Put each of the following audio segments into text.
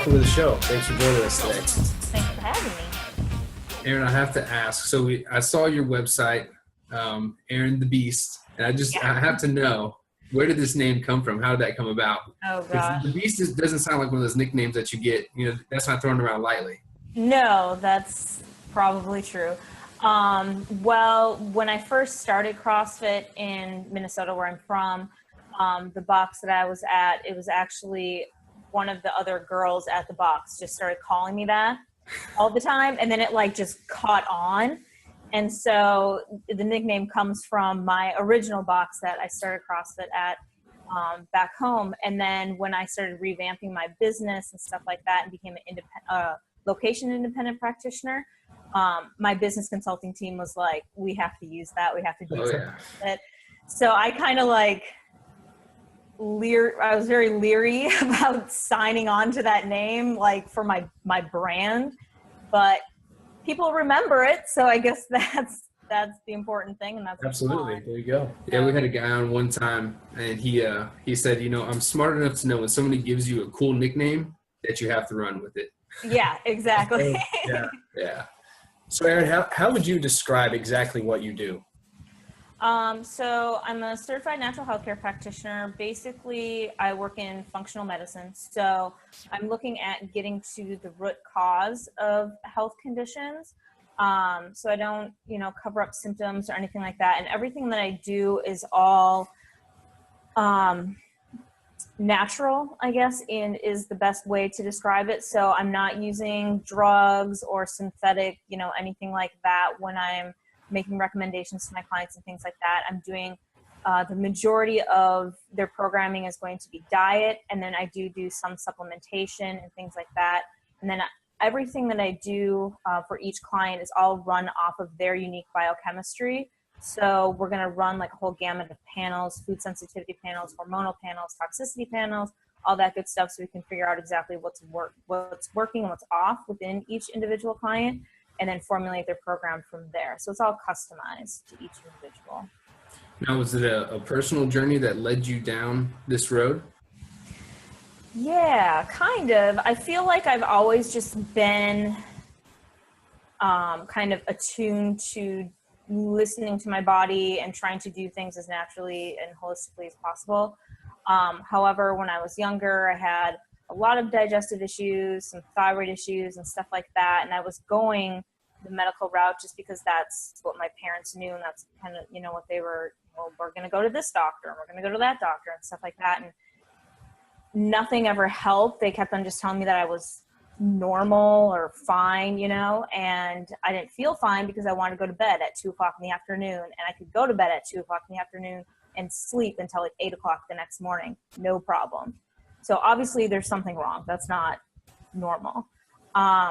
welcome to the show. Thanks for joining us today. Thanks for having me. Aaron, I have to ask. So I saw your website, Aaron the Beast, and I have to know, where did this name come from? How did that come about? Oh gosh, The Beast doesn't sound like one of those nicknames that you get. That's not thrown around lightly. no, that's probably true. Well, when I first started CrossFit in Minnesota, where I'm from, the box that I was at, it was actually one of the other girls at the box just started calling me that all the time. And then it just caught on. And so the nickname comes from my original box that I started CrossFit at back home. And then when I started revamping my business and stuff like that and became an location independent practitioner, my business consulting team was like, we have to use that. We have to do something with it. So I kind of I was very leery about signing on to that name, for my brand, but people remember it. So I guess that's the important thing. And that's Absolutely. There you go. Yeah, we had a guy on one time, and he said, I'm smart enough to know when somebody gives you a cool nickname that you have to run with it. Yeah, exactly. Yeah. So Aaron, how would you describe exactly what you do? So I'm a certified natural healthcare practitioner. Basically, I work in functional medicine. So I'm looking at getting to the root cause of health conditions. So I don't, cover up symptoms or anything like that. And everything that I do is all, natural, I guess, and is the best way to describe it. So I'm not using drugs or synthetic, anything like that when I'm making recommendations to my clients and things like that. I'm doing the majority of their programming is going to be diet, and then I do some supplementation and things like that. And then everything that I do for each client is all run off of their unique biochemistry. So we're going to run a whole gamut of panels, food sensitivity panels, hormonal panels, toxicity panels, all that good stuff, so we can figure out exactly what's working and what's off within each individual client, and then formulate their program from there. So it's all customized to each individual. Now, was it a personal journey that led you down this road? Yeah, kind of. I feel like I've always just been kind of attuned to listening to my body and trying to do things as naturally and holistically as possible. However, when I was younger, I had a lot of digestive issues, some thyroid issues and stuff like that. And I was going the medical route just because that's what my parents knew. And that's kind of, what they were, we're going to go to this doctor and we're going to go to that doctor and stuff like that. And nothing ever helped. They kept on just telling me that I was normal or fine, and I didn't feel fine because I wanted to go to bed at 2:00 in the afternoon, and I could go to bed at 2:00 in the afternoon and sleep until 8:00 the next morning. No problem. So obviously there's something wrong. That's not normal.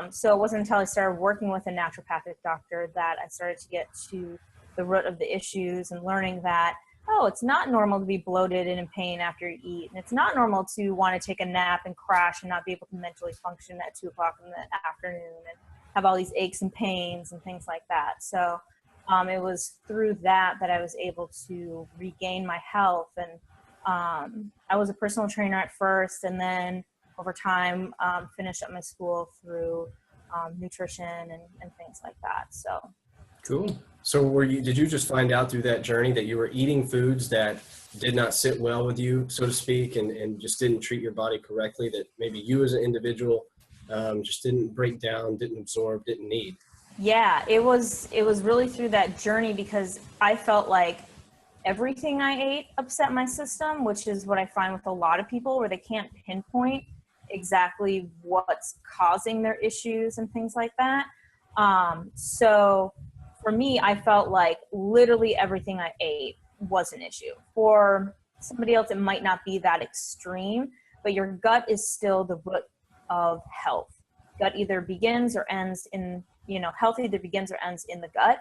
So it wasn't until I started working with a naturopathic doctor that I started to get to the root of the issues and learning that, it's not normal to be bloated and in pain after you eat. And it's not normal to want to take a nap and crash and not be able to mentally function at 2:00 in the afternoon and have all these aches and pains and things like that. So it was through that I was able to regain my health. And I was a personal trainer at first, and then over time finished up my school through nutrition and things like that. So Cool. So did you just find out through that journey that you were eating foods that did not sit well with you, so to speak, and just didn't treat your body correctly, that maybe you as an individual just didn't break down, didn't absorb, didn't need? Yeah, it was really through that journey, because I felt like everything I ate upset my system, which is what I find with a lot of people, where they can't pinpoint exactly what's causing their issues and things like that. So for me, I felt like literally everything I ate was an issue. For somebody else, it might not be that extreme, but your gut is still the root of health. Gut either begins or ends in, health either begins or ends in the gut.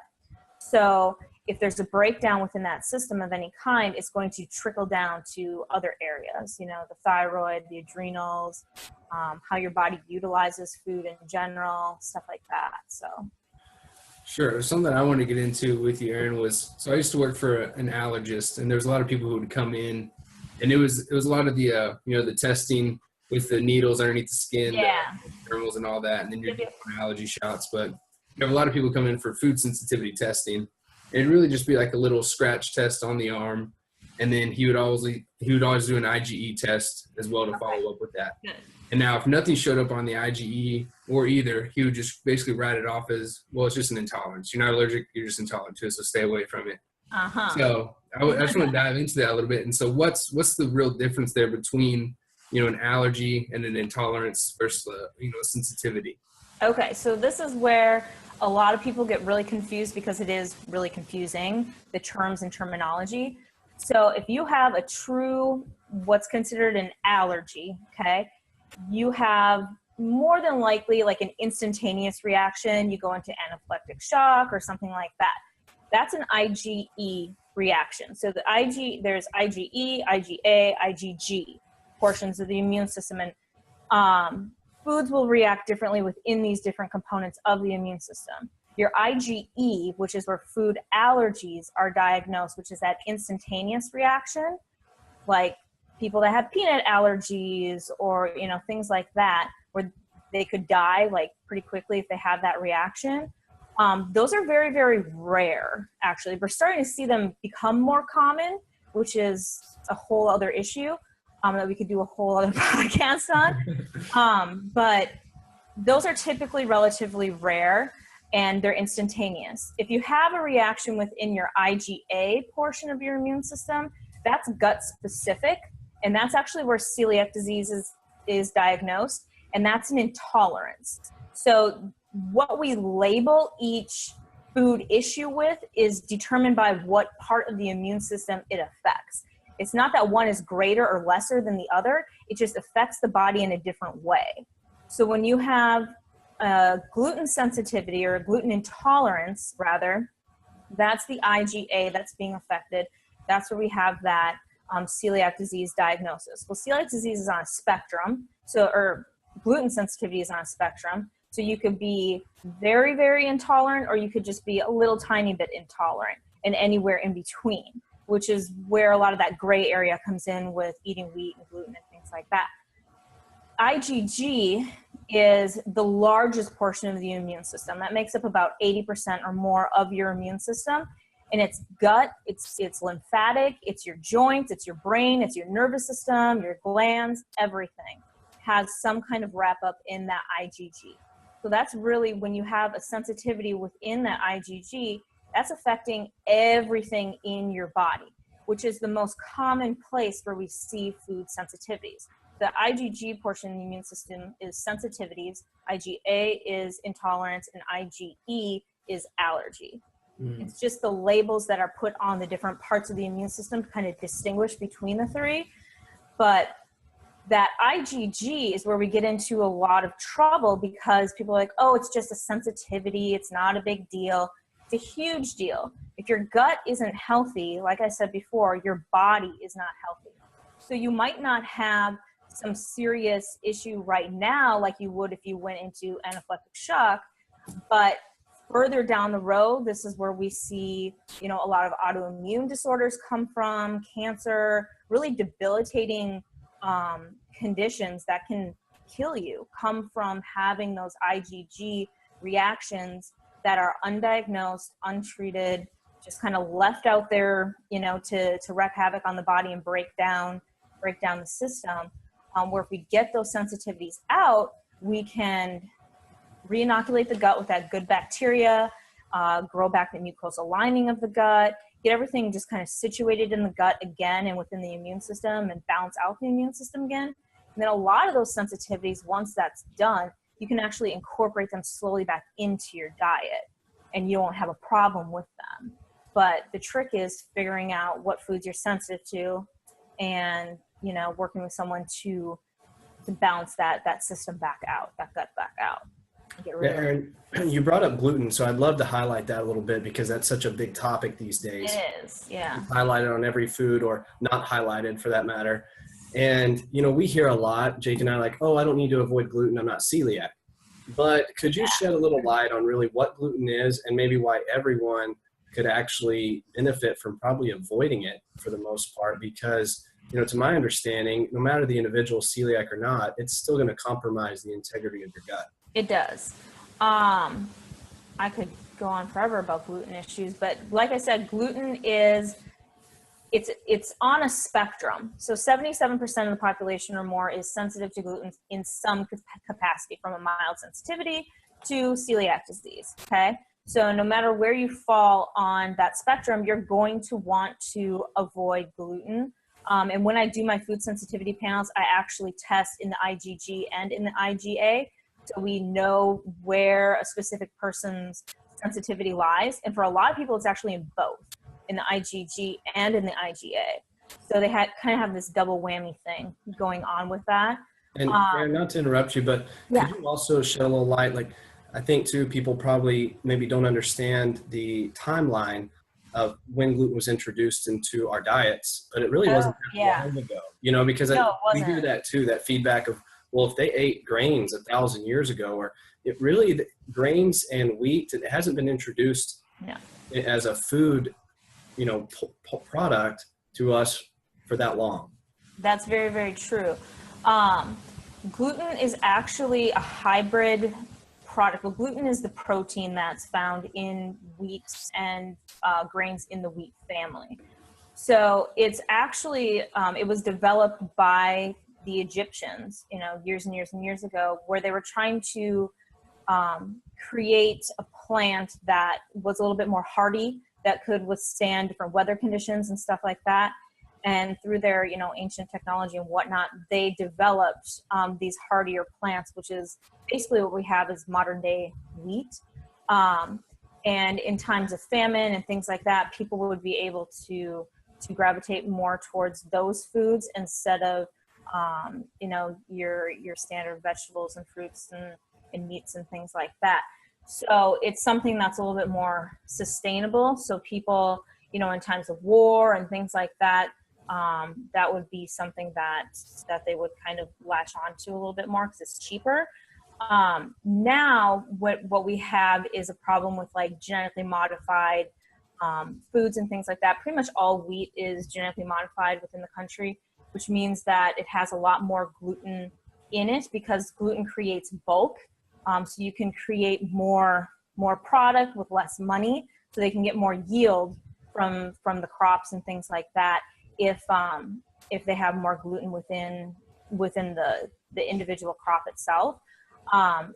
So if there's a breakdown within that system of any kind, it's going to trickle down to other areas, the thyroid, the adrenals, how your body utilizes food in general, stuff like that. So. Sure. Something I wanted to get into with you, Erin, was, so I used to work for an allergist, and there was a lot of people who would come in, and it was a lot of the, the testing with the needles underneath the skin, Yeah. the thermals and all that, and then you're Yep. doing allergy shots. But you have a lot of people come in for food sensitivity testing, and it'd really just be like a little scratch test on the arm, and then he would always do an IgE test as well to follow up with that. Good. And now if nothing showed up on the IgE or either, he would just basically write it off as, well, it's just an intolerance. You're not allergic, you're just intolerant to it, so stay away from it. So I just want to dive into that a little bit. And so what's the real difference there between, an allergy and an intolerance versus sensitivity? Okay, so this is where a lot of people get really confused because it is really confusing, the terms and terminology. So if you have a true, what's considered an allergy, okay, you have more than likely like an instantaneous reaction. You go into anaphylactic shock or something like that. That's an IgE reaction. So there's IgE, IgA, IgG portions of the immune system, and foods will react differently within these different components of the immune system. Your IgE, which is where food allergies are diagnosed, which is that instantaneous reaction, like people that have peanut allergies or, things like that, where they could die like pretty quickly if they have that reaction. Those are very, very rare, actually. We're starting to see them become more common, which is a whole other issue that we could do a whole other podcast on. But those are typically relatively rare, and they're instantaneous. If you have a reaction within your IgA portion of your immune system, that's gut specific, and that's actually where celiac disease is diagnosed, and that's an intolerance. So what we label each food issue with is determined by what part of the immune system it affects. It's not that one is greater or lesser than the other. It just affects the body in a different way. So when you have a gluten sensitivity or a gluten intolerance, rather, that's the IgA that's being affected. That's where we have that celiac disease diagnosis. Well, celiac disease is on a spectrum, or gluten sensitivity is on a spectrum. So you could be very, very intolerant, or you could just be a little tiny bit intolerant, and anywhere in between, which is where a lot of that gray area comes in with eating wheat and gluten and things like that. IgG is the largest portion of the immune system. That makes up about 80% or more of your immune system. And it's gut, it's lymphatic, it's your joints, it's your brain, it's your nervous system, your glands, everything has some kind of wrap up in that IgG. So that's really when you have a sensitivity within that IgG, that's affecting everything in your body, which is the most common place where we see food sensitivities. The IgG portion of the immune system is sensitivities, IgA is intolerance, and IgE is allergy. It's just the labels that are put on the different parts of the immune system to kind of distinguish between the three. But that IgG is where we get into a lot of trouble because people are like, oh, it's just a sensitivity. It's not a big deal. It's a huge deal. If your gut isn't healthy, like I said before, your body is not healthy. So you might not have some serious issue right now like you would if you went into anaphylactic shock, but further down the road, this is where we see, a lot of autoimmune disorders come from, cancer, really debilitating conditions that can kill you come from having those IgG reactions that are undiagnosed, untreated, just kind of left out there, to wreak havoc on the body and break down the system. Where if we get those sensitivities out, we can re-inoculate the gut with that good bacteria, grow back the mucosal lining of the gut, get everything just kind of situated in the gut again and within the immune system and balance out the immune system again. And then a lot of those sensitivities, once that's done, you can actually incorporate them slowly back into your diet and you won't have a problem with them. But the trick is figuring out what foods you're sensitive to and, working with someone to balance that system back out, that gut back out. Yeah, Erin, you brought up gluten, so I'd love to highlight that a little bit because that's such a big topic these days. It is, yeah. It's highlighted on every food, or not highlighted for that matter. And, we hear a lot, Jake and I, like, oh, I don't need to avoid gluten, I'm not celiac. But could you shed a little light on really what gluten is and maybe why everyone could actually benefit from probably avoiding it for the most part? Because to my understanding, no matter the individual celiac or not, it's still going to compromise the integrity of your gut. It does. I could go on forever about gluten issues, but like I said, gluten is, it's on a spectrum. So 77% of the population or more is sensitive to gluten in some capacity, from a mild sensitivity to celiac disease, okay? So no matter where you fall on that spectrum, you're going to want to avoid gluten. And when I do my food sensitivity panels, I actually test in the IgG and in the IgA, so we know where a specific person's sensitivity lies. And for a lot of people, it's actually in both, in the IgG and in the IgA. So they kind of have this double whammy thing going on with that. And Erin, not to interrupt you, but could you also shed a little light? Like, I think too, people probably maybe don't understand the timeline of when gluten was introduced into our diets, but it really wasn't that long ago, because we hear that too, that feedback of, well, if they ate grains 1,000 years ago, or it really, the grains and wheat, it hasn't been introduced as a food, product to us for that long. That's very, very true. Gluten is actually a hybrid product. Well, gluten is the protein that's found in wheat and grains in the wheat family. So it's actually, it was developed by the Egyptians, years and years and years ago, where they were trying to create a plant that was a little bit more hardy, that could withstand different weather conditions and stuff like that. And through their, ancient technology and whatnot, they developed these hardier plants, which is basically what we have is modern day wheat. And in times of famine and things like that, people would be able to gravitate more towards those foods instead of, your standard vegetables and fruits and meats and things like that. So it's something that's a little bit more sustainable. So people, in times of war and things like that, that would be something that they would kind of latch on to a little bit more because it's cheaper. Now what we have is a problem with like genetically modified foods and things like that. Pretty much all wheat is genetically modified within the country, which means that it has a lot more gluten in it because gluten creates bulk. So you can create more product with less money, so they can get more yield from the crops and things like that if they have more gluten within the individual crop itself.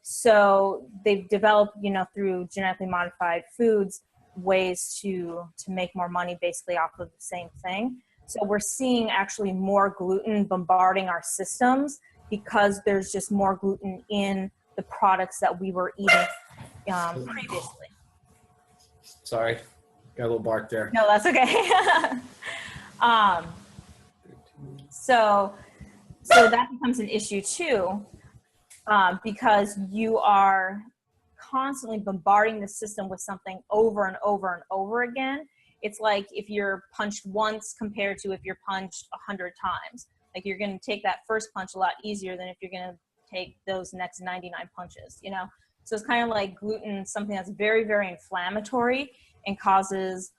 So they've developed, through genetically modified foods, ways to make more money basically off of the same thing. So we're seeing actually more gluten bombarding our systems because there's just more gluten in the products that we were eating previously. Sorry, got a little bark there. No, that's okay. So that becomes an issue too, because you are constantly bombarding the system with something over and over and over again. It's like if you're punched once compared to if you're punched 100 times. Like you're going to take that first punch a lot easier than if you're going to take those next 99 punches, So it's kind of like gluten, something that's very, very inflammatory and causes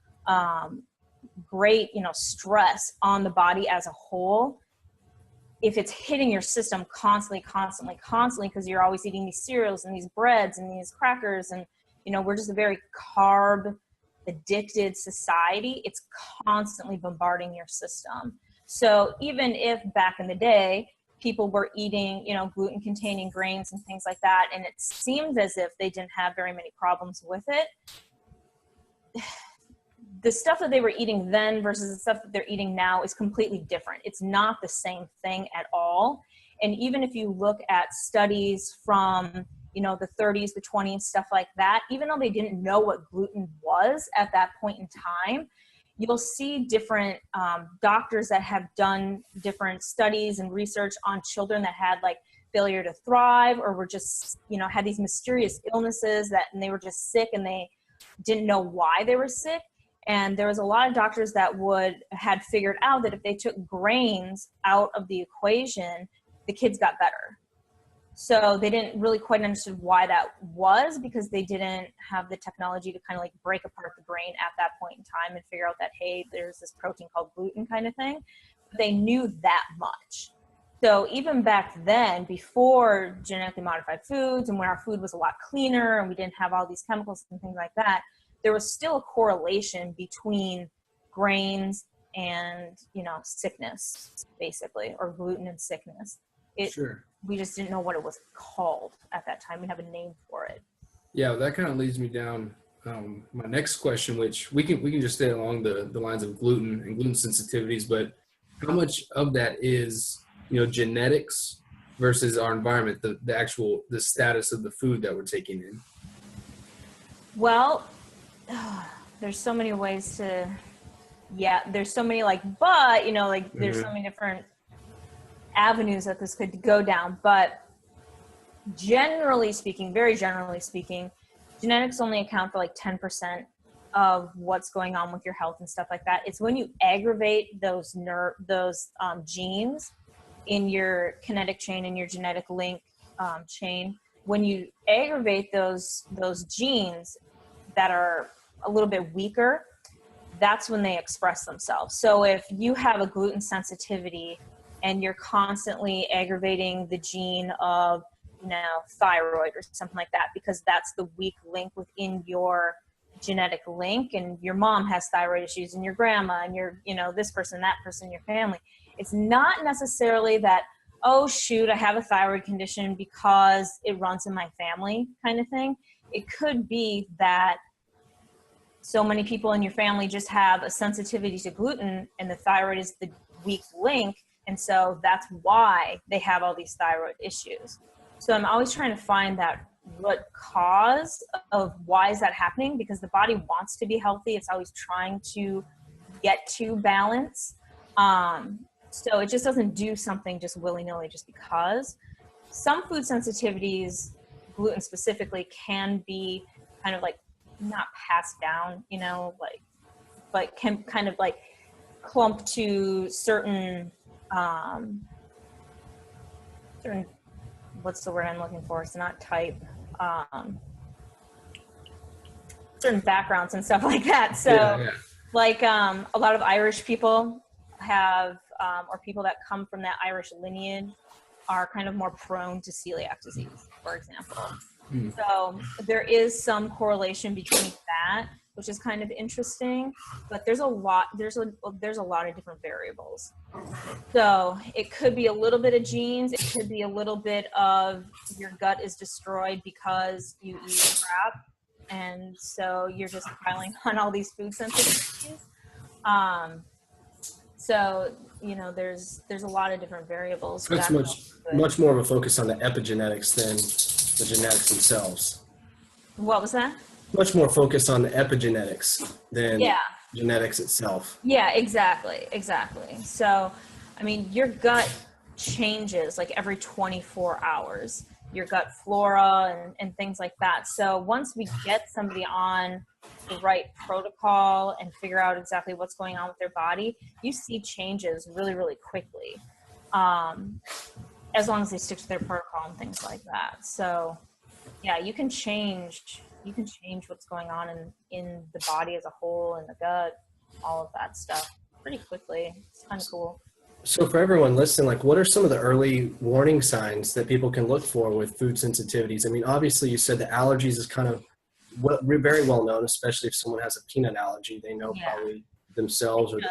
great, stress on the body as a whole. If it's hitting your system constantly, because you're always eating these cereals and these breads and these crackers, and, we're just a very carb addicted society, it's constantly bombarding your system. So even if back in the day, people were eating, gluten containing grains and things like that, and it seemed as if they didn't have very many problems with it, the stuff that they were eating then versus the stuff that they're eating now is completely different. It's not the same thing at all. And even if you look at studies from, the 30s, the 20s, stuff like that, even though they didn't know what gluten was at that point in time, you'll see different doctors that have done different studies and research on children that had like failure to thrive or were just, had these mysterious illnesses and they were just sick and they didn't know why they were sick. And there was a lot of doctors that had figured out that if they took grains out of the equation, the kids got better. So they didn't really quite understand why that was, because they didn't have the technology to kind of like break apart the grain at that point in time and figure out that, hey, there's this protein called gluten kind of thing. They knew that much. So even back then, before genetically modified foods and when our food was a lot cleaner and we didn't have all these chemicals and things like that, there was still a correlation between grains and, you know, sickness, basically, or gluten and sickness. Sure. We just didn't know what it was called at that time. We have a name for it. Yeah, that kind of leads me down my next question, which we can just stay along the lines of gluten and gluten sensitivities, but how much of that is, you know, genetics versus our environment, the status of the food that we're taking in? Well, there's so many ways to, there's so many but, you know, like there's so many different avenues that this could go down. But generally speaking, very generally speaking, genetics only account for like 10% of what's going on with your health and stuff like that. It's when you aggravate those genes in your kinetic chain, in your genetic link chain, when you aggravate those genes that are a little bit weaker, that's when they express themselves. So if you have a gluten sensitivity and you're constantly aggravating the gene of, you know, thyroid or something like that, because that's the weak link within your genetic link, and your mom has thyroid issues and your grandma and your, you know, this person, that person in your family, it's not necessarily that, oh shoot, I have a thyroid condition because it runs in my family kind of thing. It could be that so many people in your family just have a sensitivity to gluten and the thyroid is the weak link, and so that's why they have all these thyroid issues. So I'm always trying to find that root cause of why is that happening, because the body wants to be healthy. It's always trying to get to balance. So it just doesn't do something just willy-nilly just because. Some food sensitivities, gluten specifically, can be kind of like not passed down, you know, like, but can kind of like clump to certain, what's the word I'm looking for? It's not type, certain backgrounds and stuff like that. So like a lot of Irish people have, or people that come from that Irish lineage are kind of more prone to celiac disease, for example. So there is some correlation between that, which is kind of interesting, but there's a lot of different variables. So it could be a little bit of genes. It could be a little bit of your gut is destroyed because you eat crap. And so you're just piling on all these food sensitivities. So, you know, there's a lot of different variables. So it's much more of a focus on the epigenetics than the genetics themselves. What was that? Much more focused on the epigenetics than genetics itself. Yeah, exactly. So, I mean, your gut changes like every 24 hours, your gut flora and things like that. So once we get somebody on the right protocol and figure out exactly what's going on with their body, you see changes really, really quickly. As long as they stick to their protocol and things like that. So yeah, you can change what's going on in the body as a whole, in the gut, all of that stuff pretty quickly. It's kind of cool. So for everyone listening, like, what are some of the early warning signs that people can look for with food sensitivities? I mean, obviously you said the allergies is kind of very well known, especially if someone has a peanut allergy, they know probably themselves or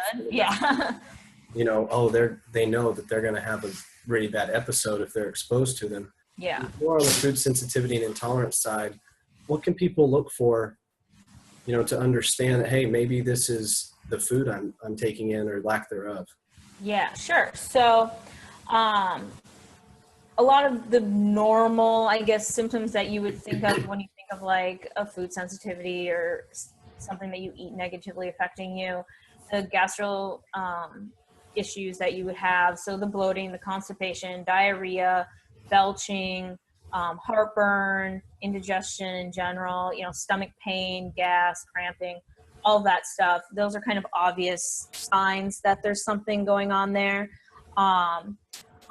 you know, they know that they're going to have a really bad episode if they're exposed to them. Yeah. More on the food sensitivity and intolerance side, what can people look for, you know, to understand that, hey, maybe this is the food I'm taking in or lack thereof? Yeah, sure. So a lot of the normal, I guess, symptoms that you would think of when you think of like a food sensitivity or something that you eat negatively affecting you, the gastro issues that you would have. So the bloating, the constipation, diarrhea, belching, heartburn, indigestion in general, you know, stomach pain, gas, cramping, all of that stuff. Those are kind of obvious signs that there's something going on there.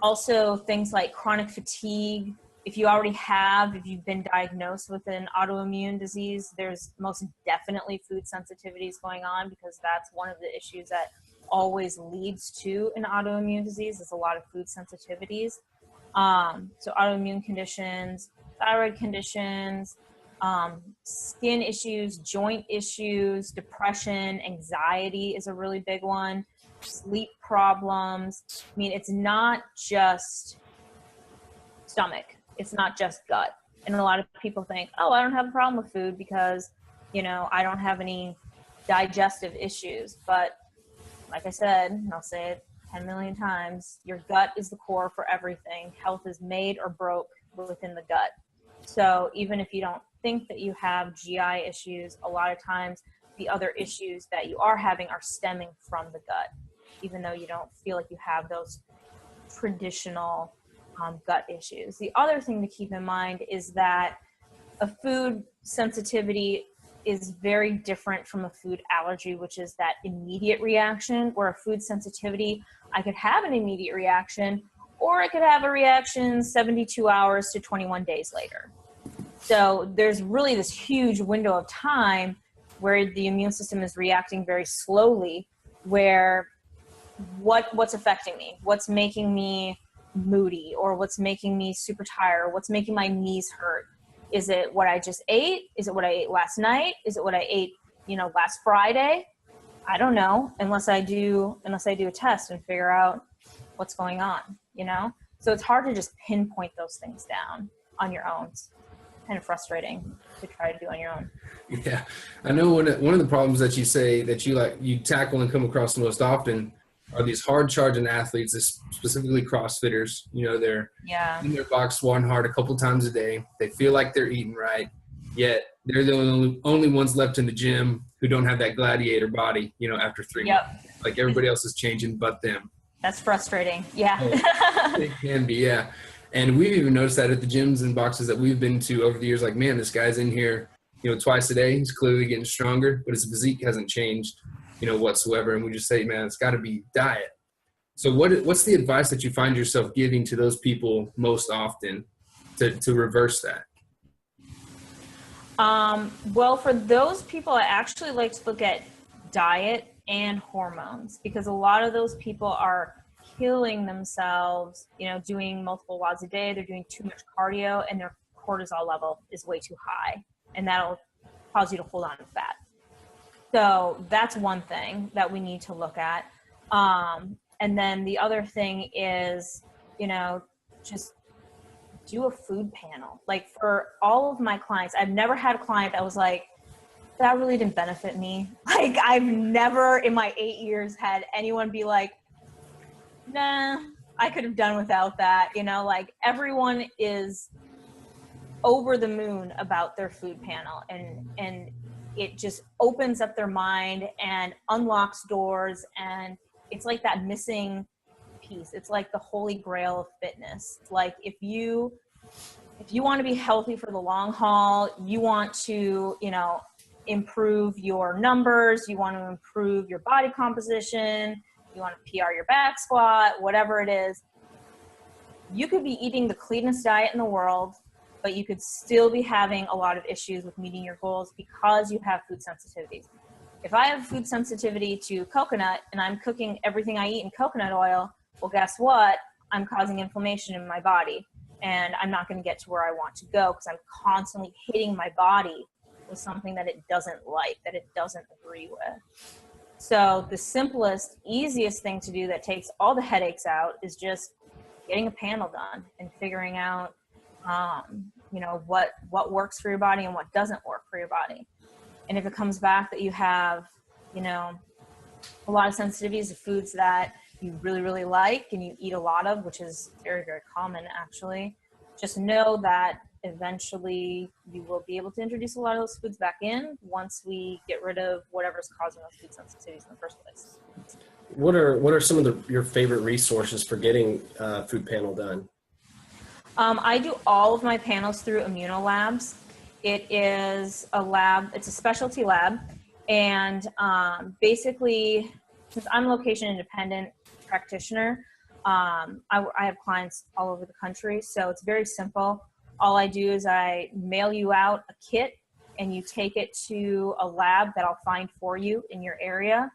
Also things like chronic fatigue. If you've been diagnosed with an autoimmune disease, there's most definitely food sensitivities going on, because that's one of the issues that always leads to an autoimmune disease. There's a lot of food sensitivities. So autoimmune conditions, thyroid conditions, skin issues, joint issues, depression, anxiety is a really big one, sleep problems. I mean, it's not just stomach. It's not just gut. And a lot of people think, oh, I don't have a problem with food because, you know, I don't have any digestive issues. But like I said, and I'll say it 10 million times, your gut is the core for everything. Health is made or broke within the gut. So even if you don't think that you have GI issues, a lot of times the other issues that you are having are stemming from the gut, even though you don't feel like you have those traditional gut issues. The other thing to keep in mind is that a food sensitivity is very different from a food allergy, which is that immediate reaction, where a food sensitivity, I could have an immediate reaction, or I could have a reaction 72 hours to 21 days later. So there's really this huge window of time where the immune system is reacting very slowly, where what's affecting me, what's making me moody, or what's making me super tired, or what's making my knees hurt. Is it what I just ate? Is it what I ate last night? Is it what I ate, you know, last Friday? I don't know, unless I do a test and figure out what's going on, you know? So it's hard to just pinpoint those things down on your own. It's kind of frustrating to try to do on your own. Yeah. I know one of the problems that you say that you tackle and come across the most often are these hard charging athletes, specifically CrossFitters. You know, they're in their box one hard a couple times a day. They feel like they're eating right, yet they're the only ones left in the gym who don't have that gladiator body, you know, after 3 months. Like everybody else is changing but them. That's frustrating. Yeah. It can be, yeah. And we've even noticed that at the gyms and boxes that we've been to over the years, like, man, this guy's in here, you know, twice a day. He's clearly getting stronger, but his physique hasn't changed, you know, whatsoever. And we just say, man, it's got to be diet. So what's the advice that you find yourself giving to those people most often to reverse that? Well, for those people, I actually like to look at diet and hormones, because a lot of those people are killing themselves, you know, doing multiple WODs a day. They're doing too much cardio and their cortisol level is way too high, and that'll cause you to hold on to fat. So that's one thing that we need to look at. And then the other thing is, you know, just do a food panel. Like for all of my clients, I've never had a client that was like, that really didn't benefit me. Like I've never in my 8 years had anyone be like, nah, I could have done without that. You know, like everyone is over the moon about their food panel, and it just opens up their mind and unlocks doors, and it's like that missing piece. It's like the holy grail of fitness. It's like if you want to be healthy for the long haul, you want to, you know, improve your numbers, you want to improve your body composition, you want to PR your back squat, whatever it is, you could be eating the cleanest diet in the world, but you could still be having a lot of issues with meeting your goals because you have food sensitivities. If I have food sensitivity to coconut and I'm cooking everything I eat in coconut oil, well, guess what? I'm causing inflammation in my body, and I'm not going to get to where I want to go because I'm constantly hitting my body with something that it doesn't like, that it doesn't agree with. So the simplest, easiest thing to do that takes all the headaches out is just getting a panel done and figuring out, you know, what works for your body and what doesn't work for your body. And if it comes back that you have, you know, a lot of sensitivities to foods that you really, really like and you eat a lot of, which is very, very common actually, just know that eventually you will be able to introduce a lot of those foods back in once we get rid of whatever's causing those food sensitivities in the first place. What are some of your favorite resources for getting food panel done? I do all of my panels through Immunolabs. It is a lab, it's a specialty lab, and basically, since I'm location independent practitioner, I have clients all over the country, so it's very simple. All I do is I mail you out a kit and you take it to a lab that I'll find for you in your area.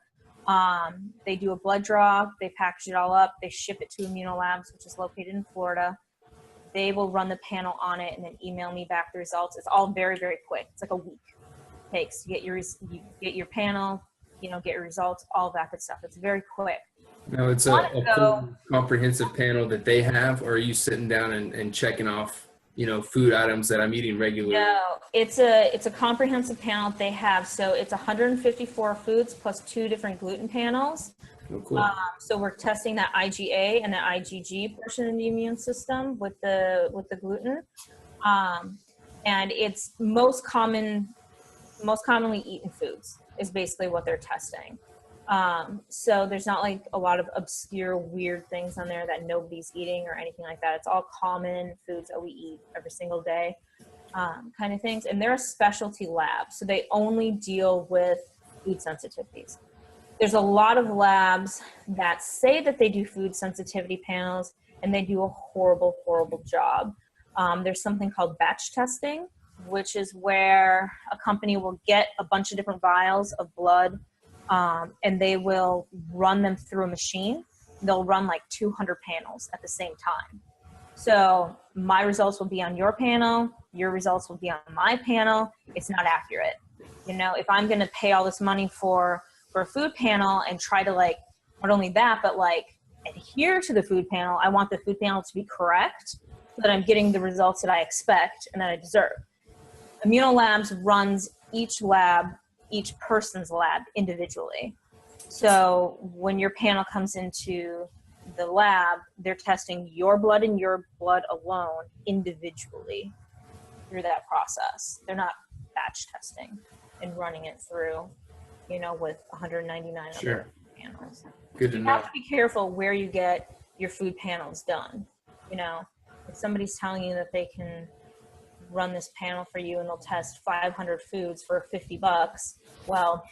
They do a blood draw, they package it all up, they ship it to Immunolabs, which is located in Florida. They will run the panel on it and then email me back the results. It's all very, very quick. It's like a week it takes to get your panel, get your results, all that good stuff. It's very quick. No, it's a full comprehensive panel that they have, or are you sitting down and checking off, food items that I'm eating regularly? No, it's a comprehensive panel they have. So it's 154 foods plus 2 different gluten panels. Oh, cool. So we're testing that IgA and the IgG portion of the immune system with the gluten. And it's most commonly eaten foods is basically what they're testing. So there's not like a lot of obscure, weird things on there that nobody's eating or anything like that. It's all common foods that we eat every single day, kind of things. And they're a specialty lab, so they only deal with food sensitivities. There's a lot of labs that say that they do food sensitivity panels, and they do a horrible, horrible job. There's something called batch testing, which is where a company will get a bunch of different vials of blood, and they will run them through a machine. They'll run like 200 panels at the same time. So my results will be on your panel, your results will be on my panel. It's not accurate. If I'm going to pay all this money for a food panel and try to not only that, but adhere to the food panel, I want the food panel to be correct so that I'm getting the results that I expect and that I deserve. Immunolabs runs each person's lab individually. So when your panel comes into the lab, they're testing your blood and your blood alone individually through that process. They're not batch testing and running it through, with 199 other panels. Good to know. You have to be careful where you get your food panels done. If somebody's telling you that they can run this panel for you and they'll test 500 foods for $50, well,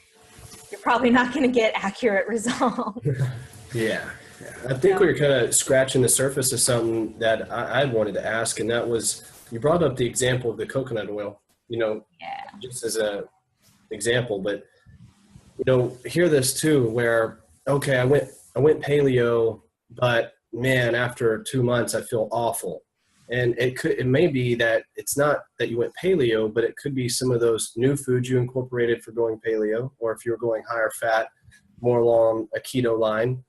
you're probably not going to get accurate results. Yeah. I think we're kind of scratching the surface of something that I wanted to ask, and that was, you brought up the example of the coconut oil, just as a example, but hear this too, where, okay, I went paleo, but man, after 2 months, I feel awful. And it may be that it's not that you went paleo, but it could be some of those new foods you incorporated for going paleo, or if you're going higher fat, more along a keto line,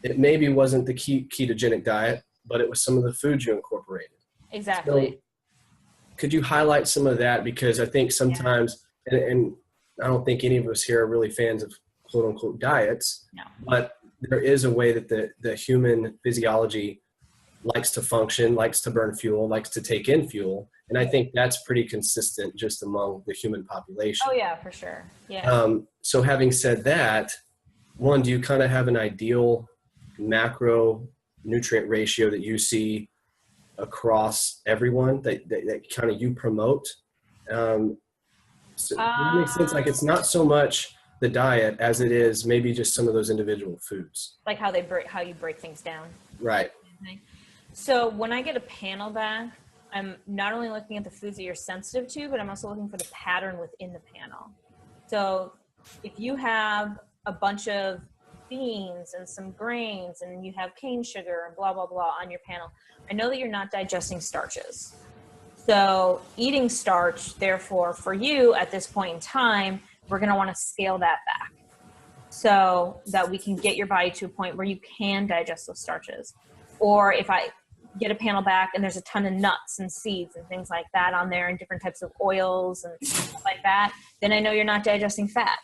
it maybe wasn't the ketogenic diet, but it was some of the foods you incorporated. Exactly. So could you highlight some of that? Because I think sometimes, and I don't think any of us here are really fans of quote unquote diets, but there is a way that the human physiology likes to function, likes to burn fuel, likes to take in fuel. And I think that's pretty consistent just among the human population. Oh yeah, for sure. Yeah. So having said that, one, do you kind of have an ideal macro nutrient ratio that you see across everyone that kind of you promote? So that makes sense. It's not so much the diet as it is maybe just some of those individual foods. Like how you break things down. Right. So when I get a panel back, I'm not only looking at the foods that you're sensitive to, but I'm also looking for the pattern within the panel. So if you have a bunch of beans and some grains and you have cane sugar and blah, blah, blah on your panel, I know that you're not digesting starches. So eating starch, therefore, for you at this point in time, we're going to want to scale that back so that we can get your body to a point where you can digest those starches. Or if I get a panel back and there's a ton of nuts and seeds and things like that on there and different types of oils and stuff like that, then I know you're not digesting fat.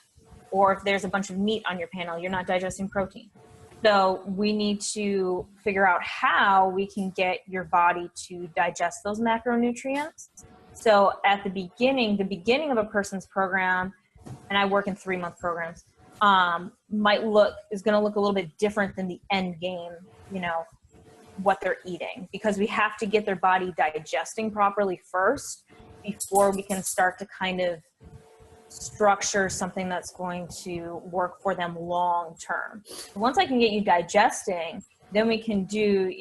Or if there's a bunch of meat on your panel, you're not digesting protein. So we need to figure out how we can get your body to digest those macronutrients. So at the beginning of a person's program, and I work in 3-month programs, is going to look a little bit different than the end game, what they're eating, because we have to get their body digesting properly first before we can start to kind of structure something that's going to work for them long term. Once I can get you digesting, then we can do,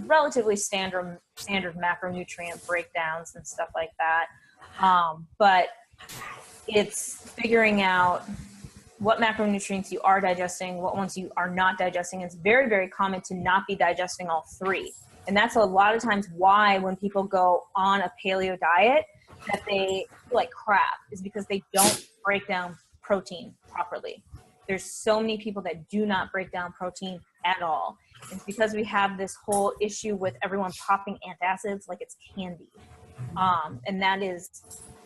relatively standard macronutrient breakdowns and stuff like that. But it's figuring out what macronutrients you are digesting, what ones you are not digesting. It's very, very common to not be digesting all three. And that's a lot of times why when people go on a paleo diet that they feel like crap, is because they don't break down protein properly. There's so many people that do not break down protein at all. It's because we have this whole issue with everyone popping antacids like it's candy. And that is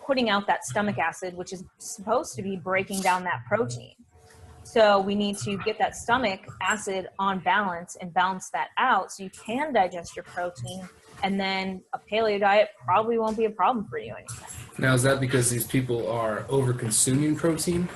putting out that stomach acid, which is supposed to be breaking down that protein. So we need to get that stomach acid on balance and balance that out so you can digest your protein. And then a paleo diet probably won't be a problem for you anymore. Now, is that because these people are over consuming protein?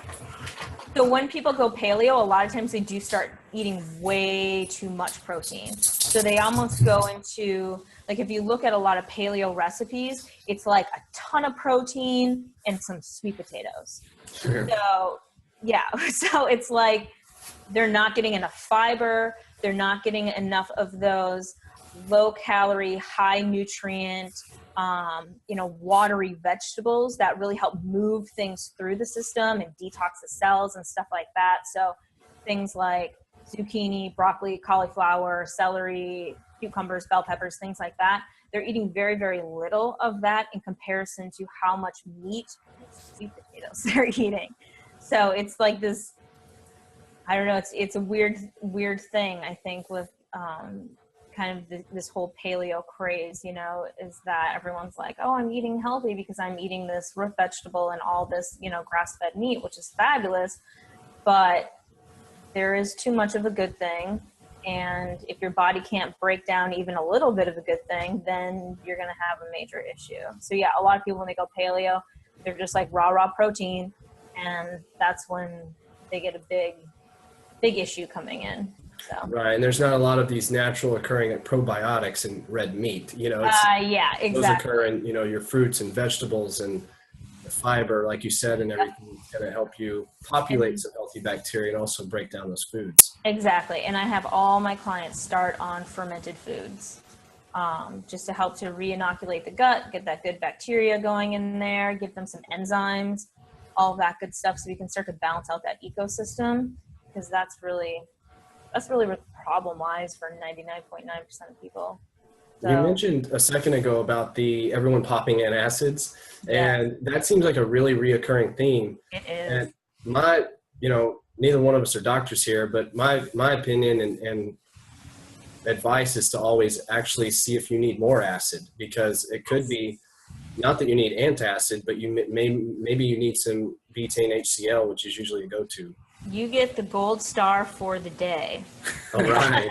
So when people go paleo, a lot of times they do start eating way too much protein. So they almost go into, like if you look at a lot of paleo recipes, it's like a ton of protein and some sweet potatoes. Sure. So yeah, so it's like they're not getting enough fiber. They're not getting enough of those low calorie, high nutrient, watery vegetables that really help move things through the system and detox the cells and stuff like that. So things like zucchini, broccoli, cauliflower, celery, cucumbers, bell peppers, things like that. They're eating very, very little of that in comparison to how much meat and sweet potatoes they're eating. So it's like this, I don't know, it's a weird thing, I think, with kind of this whole paleo craze, is that everyone's like, oh, I'm eating healthy because I'm eating this root vegetable and all this, grass-fed meat, which is fabulous. But there is too much of a good thing. And if your body can't break down even a little bit of a good thing, then you're going to have a major issue. So yeah, a lot of people, when they go paleo, they're just like raw protein. And that's when they get a big issue coming in. So. Right, and there's not a lot of these natural occurring probiotics in red meat. Yeah, exactly. Those occur in your fruits and vegetables, and the fiber, like you said, and everything is going to help you populate some healthy bacteria and also break down those foods. Exactly, and I have all my clients start on fermented foods, just to help to re-inoculate the gut, get that good bacteria going in there, give them some enzymes, all that good stuff, so we can start to balance out that ecosystem, because that's really where the problem lies for 99.9% of people. So, you mentioned a second ago about everyone popping antacids, and that seems like a really reoccurring theme. It is. And neither one of us are doctors here, but my opinion and advice is to always actually see if you need more acid, because it could be not that you need antacid, but maybe you need some betaine HCl, which is usually a go-to. You get the gold star for the day. All right.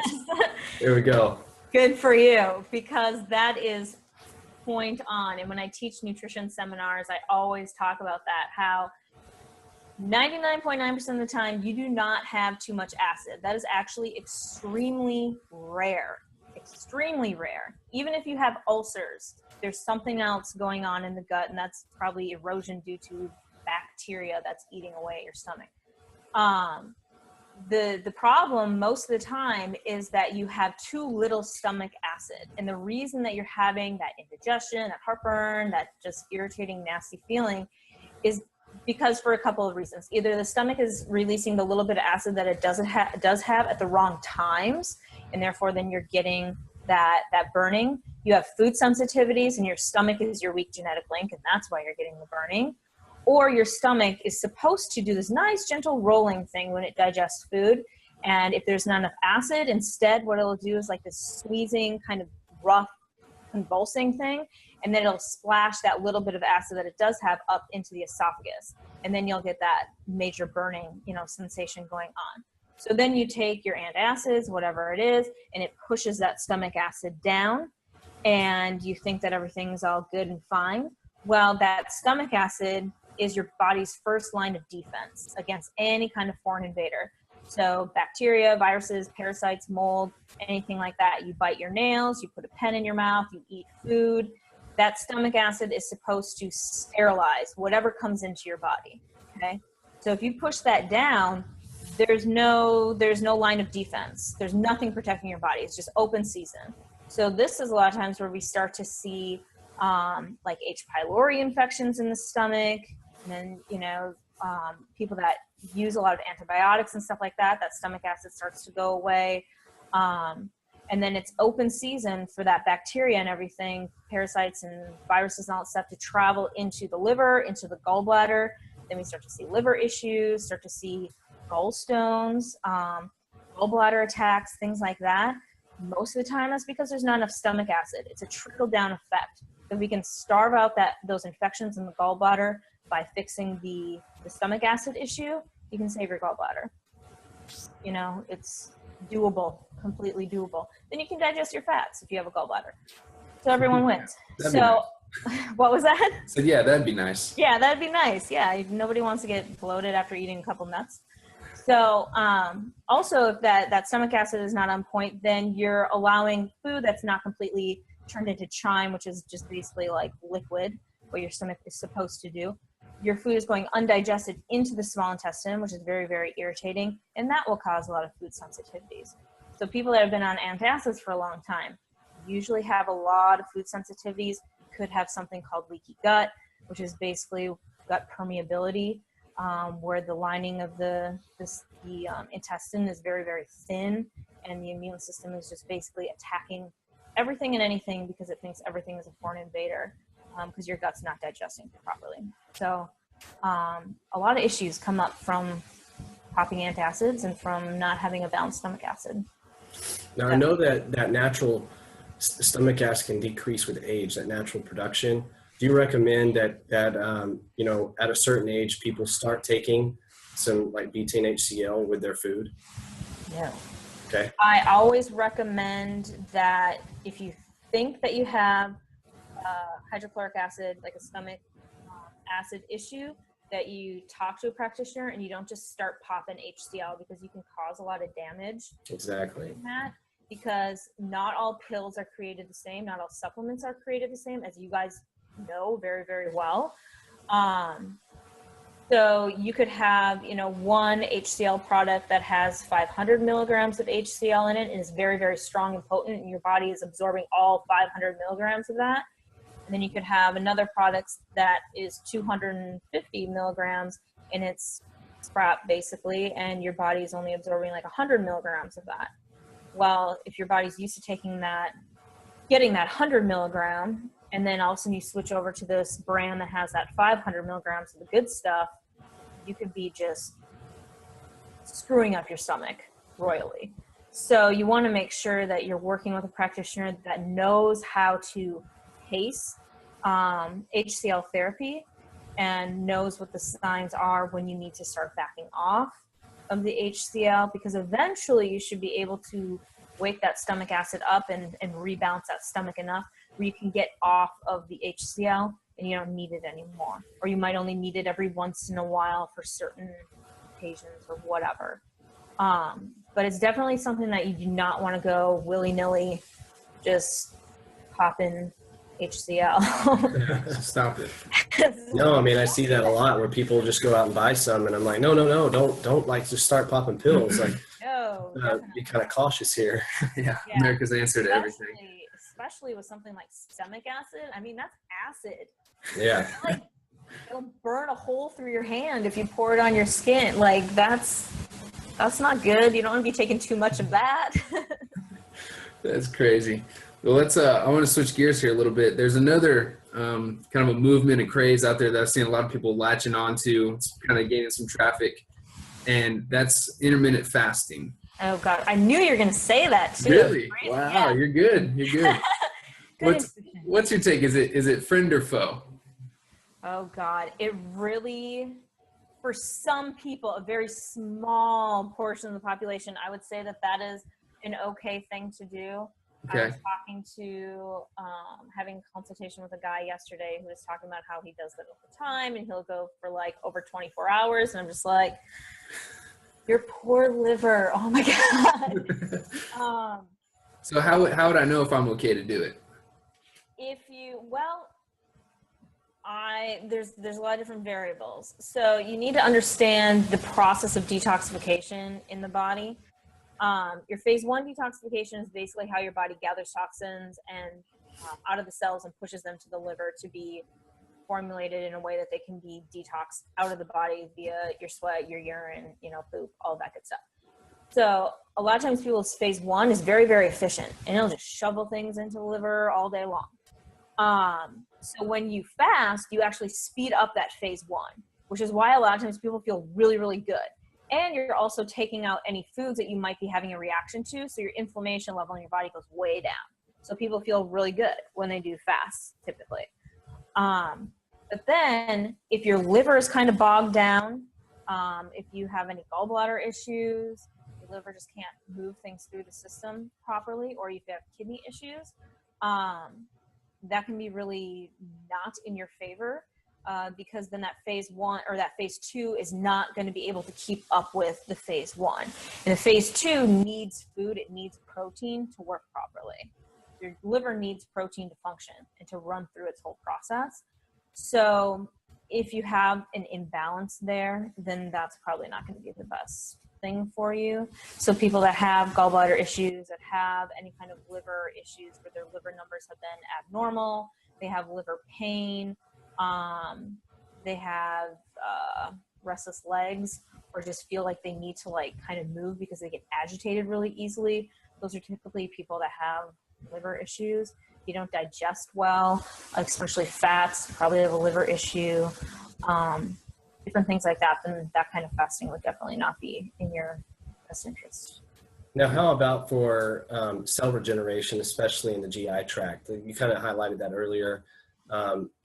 There we go. Good for you, because that is point on. And when I teach nutrition seminars, I always talk about that, how 99.9% of the time you do not have too much acid. That is actually extremely rare. Extremely rare. Even if you have ulcers, there's something else going on in the gut, and that's probably erosion due to bacteria that's eating away at your stomach. The problem most of the time is that you have too little stomach acid. And the reason that you're having that indigestion, that heartburn, that just irritating, nasty feeling is because for a couple of reasons. Either the stomach is releasing the little bit of acid that it does have at the wrong times, and therefore then you're getting that burning. You have food sensitivities, and your stomach is your weak genetic link, and that's why you're getting the burning. Or your stomach is supposed to do this nice, gentle rolling thing when it digests food. And if there's not enough acid, instead what it'll do is like this squeezing, kind of rough, convulsing thing. And then it'll splash that little bit of acid that it does have up into the esophagus. And then you'll get that major burning, sensation going on. So then you take your antacids, whatever it is, and it pushes that stomach acid down. And you think that everything's all good and fine. Well, that stomach acid is your body's first line of defense against any kind of foreign invader. So bacteria, viruses, parasites, mold, anything like that. You bite your nails, you put a pen in your mouth, you eat food. That stomach acid is supposed to sterilize whatever comes into your body, okay? So if you push that down, there's no line of defense. There's nothing protecting your body. It's just open season. So this is a lot of times where we start to see like H. pylori infections in the stomach, and then, people that use a lot of antibiotics and stuff like that, that stomach acid starts to go away. And then it's open season for that bacteria and everything, parasites and viruses and all that stuff to travel into the liver, into the gallbladder. Then we start to see liver issues, start to see gallstones, gallbladder attacks, things like that. Most of the time that's because there's not enough stomach acid. It's a trickle-down effect. If we can starve out those infections in the gallbladder by fixing the stomach acid issue, you can save your gallbladder. You know, it's doable, completely doable. Then you can digest your fats if you have a gallbladder. So everyone wins. So what was that? So yeah, that'd be nice. Yeah, that'd be nice. Yeah, nobody wants to get bloated after eating a couple nuts. So also if that stomach acid is not on point, then you're allowing food that's not completely turned into chyme, which is just basically like liquid, what your stomach is supposed to do. Your food is going undigested into the small intestine, which is very, very irritating, and that will cause a lot of food sensitivities. So people that have been on antacids for a long time usually have a lot of food sensitivities, could have something called leaky gut, which is basically gut permeability, where the lining of the intestine is very, very thin, and the immune system is just basically attacking everything and anything because it thinks everything is a foreign invader, because your gut's not digesting properly. So a lot of issues come up from popping antacids and from not having a balanced stomach acid. Now, I know that natural stomach acid can decrease with age, that natural production. Do you recommend that you know, at a certain age, people start taking some like betaine HCl with their food? No. Okay. I always recommend that if you think that you have hydrochloric acid, like a stomach acid issue, that you talk to a practitioner and you don't just start popping HCl, because you can cause a lot of damage. Exactly. In that, because not all pills are created the same, not all supplements are created the same, as you guys know very, very well. So you could have, you know, one HCl product that has 500 milligrams of HCl in it and is very, very strong and potent, and your body is absorbing all 500 milligrams of that. And then you could have another product that is 250 milligrams and it's scrap basically, and your body is only absorbing like 100 milligrams of that. Well, if your body's used to taking that, getting that 100 milligram, and then all of a sudden you switch over to this brand that has that 500 milligrams of the good stuff, you could be just screwing up your stomach royally. So you want to make sure that you're working with a practitioner that knows how to pace HCl therapy and knows what the signs are when you need to start backing off of the HCl, because eventually you should be able to wake that stomach acid up and rebalance that stomach enough where you can get off of the HCl and you don't need it anymore. Or you might only need it every once in a while for certain occasions or whatever. But it's definitely something that you do not want to go willy-nilly just pop in HCl. Stop it. No, I mean, I see that a lot where people just go out and buy some, and I'm like, no, don't like just start popping pills. Like, No, be kind of cautious here. Yeah, America's answer to everything. Especially with something like stomach acid. I mean, that's acid. Yeah. Like, it'll burn a hole through your hand if you pour it on your skin. Like, that's not good. You don't want to be taking too much of that. That's crazy. Well, let's. I want to switch gears here a little bit. There's another kind of a movement and craze out there that I've seen a lot of people latching onto. It's kind of gaining some traffic, and that's intermittent fasting. Oh God, I knew you were going to say that too. Really? Wow, yeah. You're good. You're good. What's your take? Is it friend or foe? Oh God, it really, for some people, a very small portion of the population, I would say that is an okay thing to do. Okay. I was talking to, having a consultation with a guy yesterday who was talking about how he does that all the time, and he'll go for like over 24 hours. And I'm just like, your poor liver. Oh my God. So how would I know if I'm okay to do it? There's a lot of different variables. So you need to understand the process of detoxification in the body. Your phase 1 detoxification is basically how your body gathers toxins and out of the cells and pushes them to the liver to be formulated in a way that they can be detoxed out of the body via your sweat, your urine, poop, all that good stuff. So a lot of times people's phase 1 is very, very efficient, and it'll just shovel things into the liver all day long. So when you fast, you actually speed up that phase 1, which is why a lot of times people feel really, really good. And you're also taking out any foods that you might be having a reaction to. So your inflammation level in your body goes way down. So people feel really good when they do fast, typically. But then if your liver is kind of bogged down, if you have any gallbladder issues, your liver just can't move things through the system properly, or if you have kidney issues, that can be really not in your favor, because then that phase 1 or that phase 2 is not going to be able to keep up with the phase 1. And the phase 2 needs food, it needs protein to work properly. Your liver needs protein to function and to run through its whole process. So if you have an imbalance there, then that's probably not going to be the best thing for you. So people that have gallbladder issues, that have any kind of liver issues where their liver numbers have been abnormal, they have liver pain, they have restless legs, or just feel like they need to kind of move because they get agitated really easily. Those are typically people that have liver issues. If you don't digest well, especially fats, probably have a liver issue. Different things like that, then that kind of fasting would definitely not be in your best interest. Now, how about for cell regeneration, especially in the GI tract? You kind of highlighted that earlier,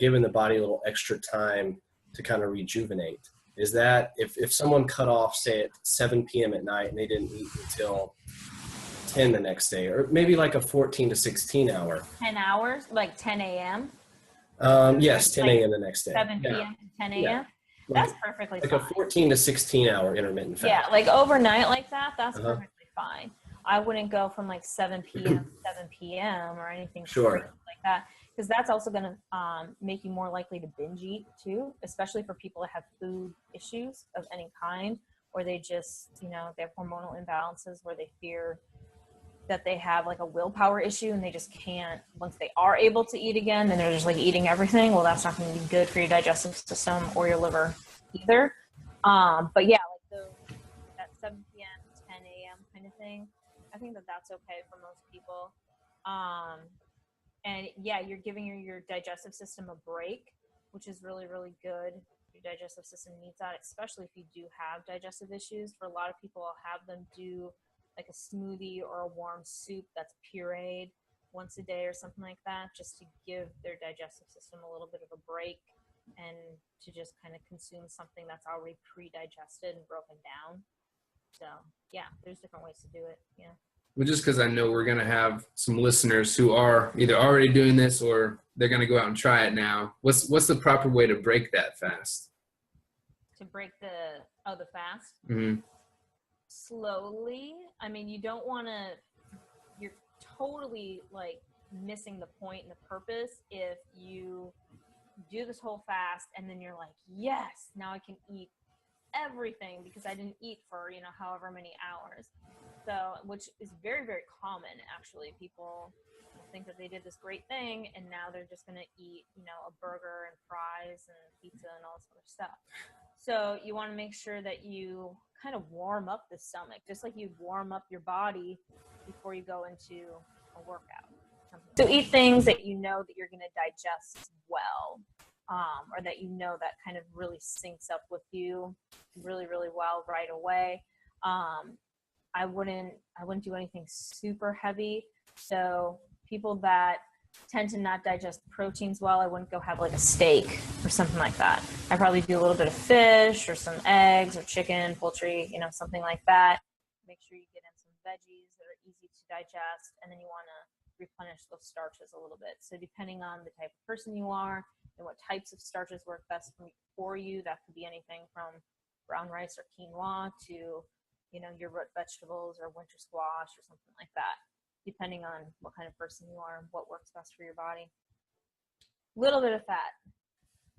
giving the body a little extra time to kind of rejuvenate. Is that, if someone cut off, say at 7 p.m. at night and they didn't eat until 10 the next day, or maybe like a 14 to 16 hour. 10 hours, like 10 a.m.? Yes, 10 a.m. the next day. 7 p.m. to 10 a.m.? Yeah. That's perfectly fine. Like a 14 to 16 hour intermittent fast. Yeah, like overnight like that, that's perfectly fine. I wouldn't go from like 7 p.m. to 7 p.m. or anything Sure. like that, because that's also going to make you more likely to binge eat too, especially for people that have food issues of any kind, or they just, they have hormonal imbalances where they fear that they have like a willpower issue and they just can't, once they are able to eat again, then they're just like eating everything. Well, that's not going to be good for your digestive system or your liver either. But yeah, like that 7 p.m. to 10 a.m. kind of thing, I think that that's okay for most people. And yeah, you're giving your digestive system a break, which is really, really good. Your digestive system needs that, especially if you do have digestive issues. For a lot of people, I'll have them do like a smoothie or a warm soup that's pureed once a day or something like that, just to give their digestive system a little bit of a break and to just kind of consume something that's already pre-digested and broken down. So yeah, there's different ways to do it. Yeah. Well, just because I know we're going to have some listeners who are either already doing this or they're going to go out and try it now. What's the proper way to break that fast? To break the fast? Mm-hmm. Slowly. I mean, you don't want to, you're totally like missing the point and the purpose if you do this whole fast and then you're like, yes, now I can eat everything because I didn't eat for, however many hours. So, which is very, very common actually. People think that they did this great thing and now they're just going to eat, a burger and fries and pizza and all this other stuff. So you want to make sure that you kind of warm up the stomach, just like you warm up your body before you go into a workout. So eat things that you know that you're going to digest well, or that that kind of really syncs up with you really, really well right away. I wouldn't do anything super heavy. So people that tend to not digest proteins well, I wouldn't go have like a steak or something like that. I'd probably do a little bit of fish or some eggs or chicken, poultry, something like that. Make sure you get in some veggies that are easy to digest, and then you want to replenish those starches a little bit. So depending on the type of person you are and what types of starches work best for you, that could be anything from brown rice or quinoa to, your root vegetables or winter squash or something like that, depending on what kind of person you are and what works best for your body. Little bit of fat.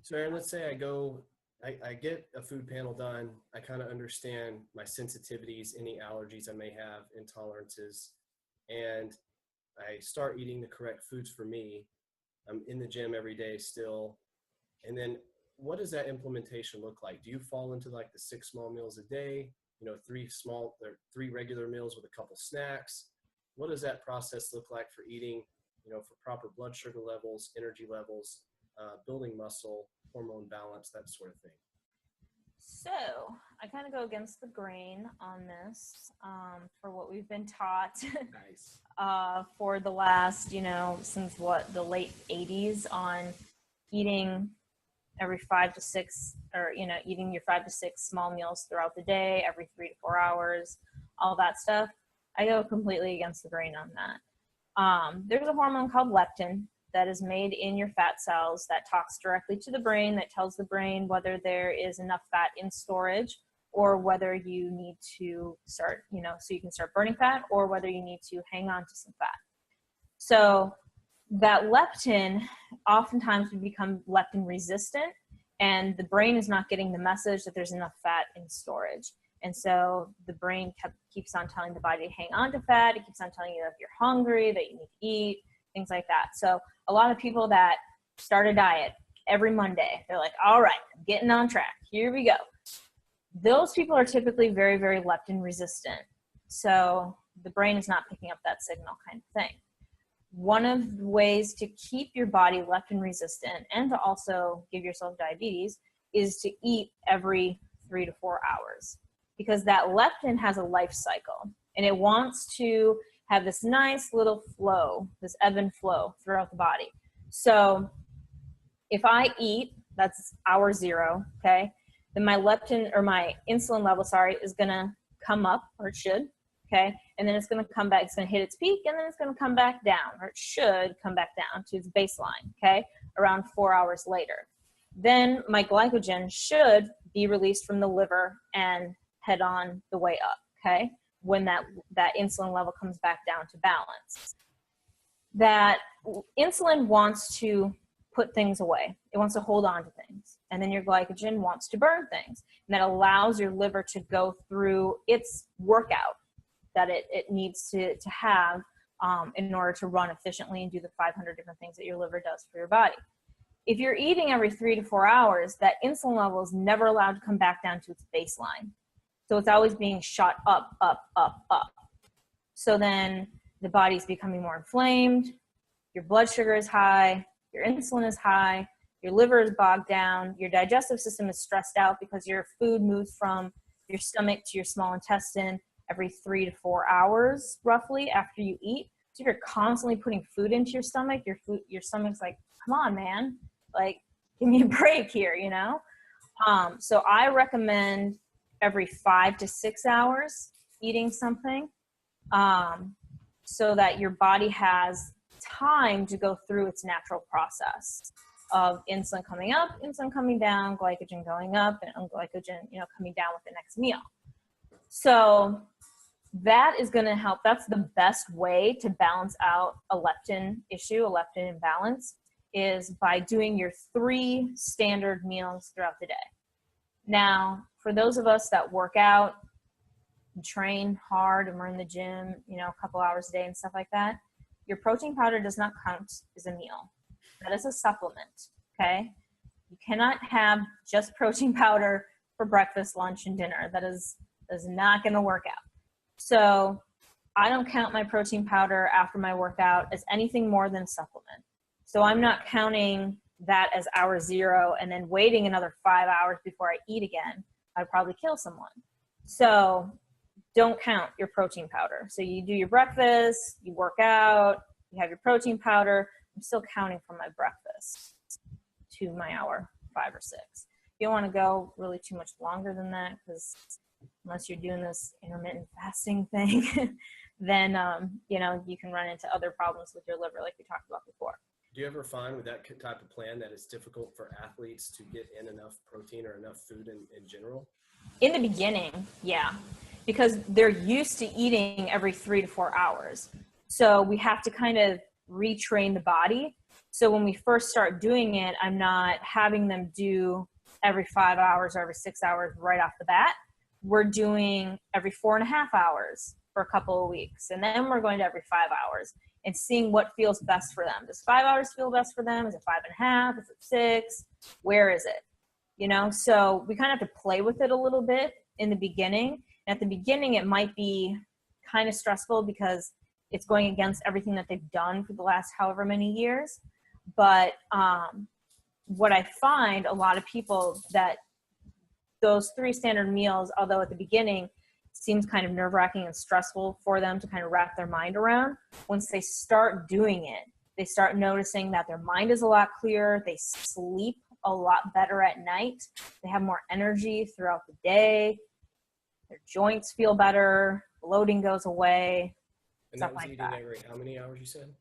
So Erin, let's say I get a food panel done. I kind of understand my sensitivities, any allergies I may have, intolerances, and I start eating the correct foods for me. I'm in the gym every day still, And then what does that implementation look like? Do you fall into like the 6 small meals a day, you know, 3 regular meals with a couple snacks? What does that process look like for eating, you know, for proper blood sugar levels, energy levels, building muscle, hormone balance, that sort of thing? So I kind of go against the grain on this for what we've been taught. Nice. For the last, you know, since the late 80s on eating every 5 to 6, or, you know, eating your 5 to 6 small meals throughout the day, every 3 to 4 hours, all that stuff. I go completely against the grain on that. There's a hormone called leptin that is made in your fat cells that talks directly to the brain, that tells the brain whether there is enough fat in storage or whether you need to start, you know, so you can start burning fat, or whether you need to hang on to some fat. So that leptin, oftentimes we become leptin resistant, and the brain is not getting the message that there's enough fat in storage. And so the brain keeps on telling the body to hang on to fat. It keeps on telling you that if you're hungry, that you need to eat, things like that. So a lot of people that start a diet every Monday, they're like, all right, I'm getting on track. Here we go. Those people are typically very, very leptin resistant. So the brain is not picking up that signal, kind of thing. One of the ways to keep your body leptin resistant and to also give yourself diabetes is to eat every 3 to 4 hours, because that leptin has a life cycle and it wants to have this nice little flow, this ebb and flow throughout the body. So if I eat, that's hour 0, okay, then my leptin, or my insulin level, is gonna come up, or it should, okay, and then it's gonna come back, it's gonna hit its peak, and then it's gonna come back down, or it should come back down to its baseline, okay, around 4 hours later. Then my glycogen should be released from the liver and head on the way up, okay, when that insulin level comes back down to balance. That insulin wants to put things away. It wants to hold on to things. And then your glycogen wants to burn things. And that allows your liver to go through its workout that it needs to have in order to run efficiently and do the 500 different things that your liver does for your body. If you're eating every 3 to 4 hours, that insulin level is never allowed to come back down to its baseline. So it's always being shot up, up, up, up. So then the body's becoming more inflamed, your blood sugar is high, your insulin is high, your liver is bogged down, your digestive system is stressed out because your food moves from your stomach to your small intestine every 3 to 4 hours, roughly, after you eat. So if you're constantly putting food into your stomach, your stomach's like, come on, man, like, give me a break here, you know? So I recommend every 5 to 6 hours eating something, so that your body has time to go through its natural process of insulin coming up, insulin coming down, glycogen going up, and glycogen, you know, coming down with the next meal. So that is going to help. That's the best way to balance out a leptin issue, a leptin imbalance, is by doing your 3 standard meals throughout the day. Now, for those of us that work out and train hard and we're in the gym, you know, a couple hours a day and stuff like that, your protein powder does not count as a meal. That is a supplement, okay? You cannot have just protein powder for breakfast, lunch, and dinner. That is not going to work out. So I don't count my protein powder after my workout as anything more than a supplement. So I'm not counting that as hour 0 and then waiting another 5 hours before I eat again. I'd probably kill someone. So don't count your protein powder. So you do your breakfast, you work out, you have your protein powder. I'm still counting from my breakfast to my hour 5 or 6. You don't want to go really too much longer than that, because unless you're doing this intermittent fasting thing, then you know, you can run into other problems with your liver like we talked about before. Do you ever find with that type of plan that it's difficult for athletes to get in enough protein or enough food in general? In the beginning, yeah, because they're used to eating every 3 to 4 hours. So we have to kind of retrain the body. So when we first start doing it, I'm not having them do every 5 hours or every 6 hours right off the bat. We're doing every 4.5 hours for a couple of weeks. And then we're going to every 5 hours. and seeing what feels best for them. Does 5 hours feel best for them? Is it 5.5? Is it 6? Where is it? You know, so we kind of have to play with it a little bit in the beginning. And at the beginning, it might be kind of stressful because it's going against everything that they've done for the last however many years. But what I find a lot of people that those 3 standard meals, although at the beginning seems kind of nerve-wracking and stressful for them to kind of wrap their mind around, once they start doing it, they start noticing that their mind is a lot clearer, they sleep a lot better at night, they have more energy throughout the day, their joints feel better, bloating goes away, and stuff that was like eating that. every how many hours you said?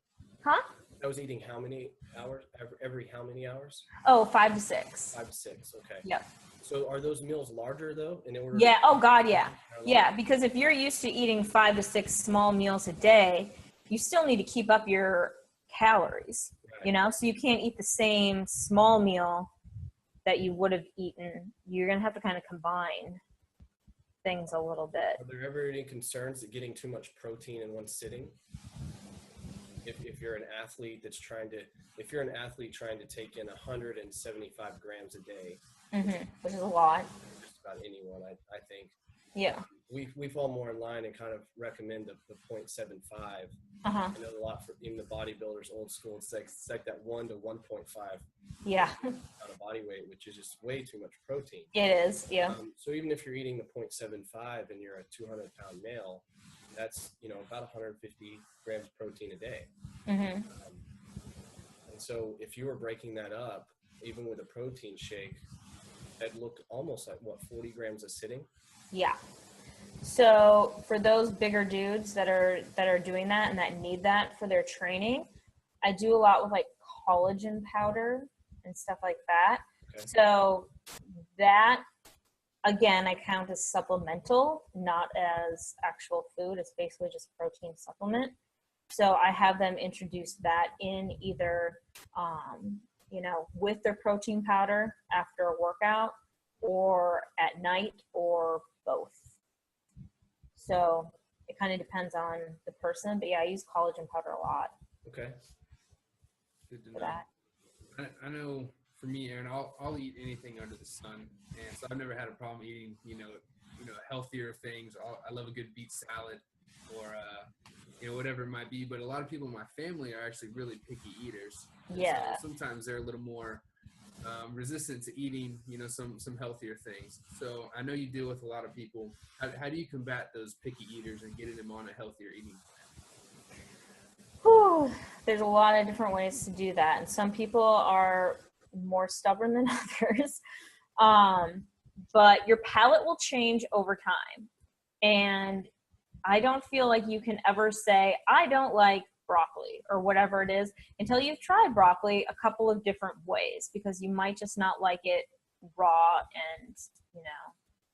Huh? That was eating how many hours? Every how many hours? Oh, 5 to 6. 5 to 6. Okay. Yep. So are those meals larger though? In order Yeah. Oh God. Yeah. Yeah. Because if you're used to eating 5 to 6 small meals a day, you still need to keep up your calories, Right. you know, so you can't eat the same small meal that you would have eaten. You're going to have to kind of combine things a little bit. Are there ever any concerns that getting too much protein in one sitting? If you're an athlete that's trying to take in 175 grams a day, Which is a lot. just about anyone, I think. Yeah. We fall more in line and kind of recommend the 0.75. I know a lot for even the bodybuilders, old school. It's like that 1 to 1.5. Yeah. Out of body weight, which is just way too much protein. It is. Yeah. So even if you're eating the 0.75 and you're a 200-pound male, that's about 150 grams of protein a day. And so if you were breaking that up, even with a protein shake, that looked almost like 40 grams a sitting. Yeah. So for those bigger dudes that are doing that and that need that for their training, I do a lot with like collagen powder and stuff like that. Okay. So that, again, I count as supplemental, not as actual food. It's basically just protein supplement. So I have them introduce that in either, with their protein powder after a workout or at night or both. So it kind of depends on the person, but yeah, I use collagen powder a lot. Okay. Good to For know. that. I know for me, Erin, I'll eat anything under the sun, and so I've never had a problem eating, healthier things. I love a good beet salad, or whatever it might be. But a lot of people in my family are actually really picky eaters. Yeah. So sometimes they're a little more resistant to eating, some healthier things. So I know you deal with a lot of people. How do you combat those picky eaters and getting them on a healthier eating plan? Whew. There's a lot of different ways to do that, and some people are more stubborn than others. But your palate will change over time, and I don't feel like you can ever say, I don't like broccoli or whatever it is until you've tried broccoli a couple of different ways, because you might just not like it raw and,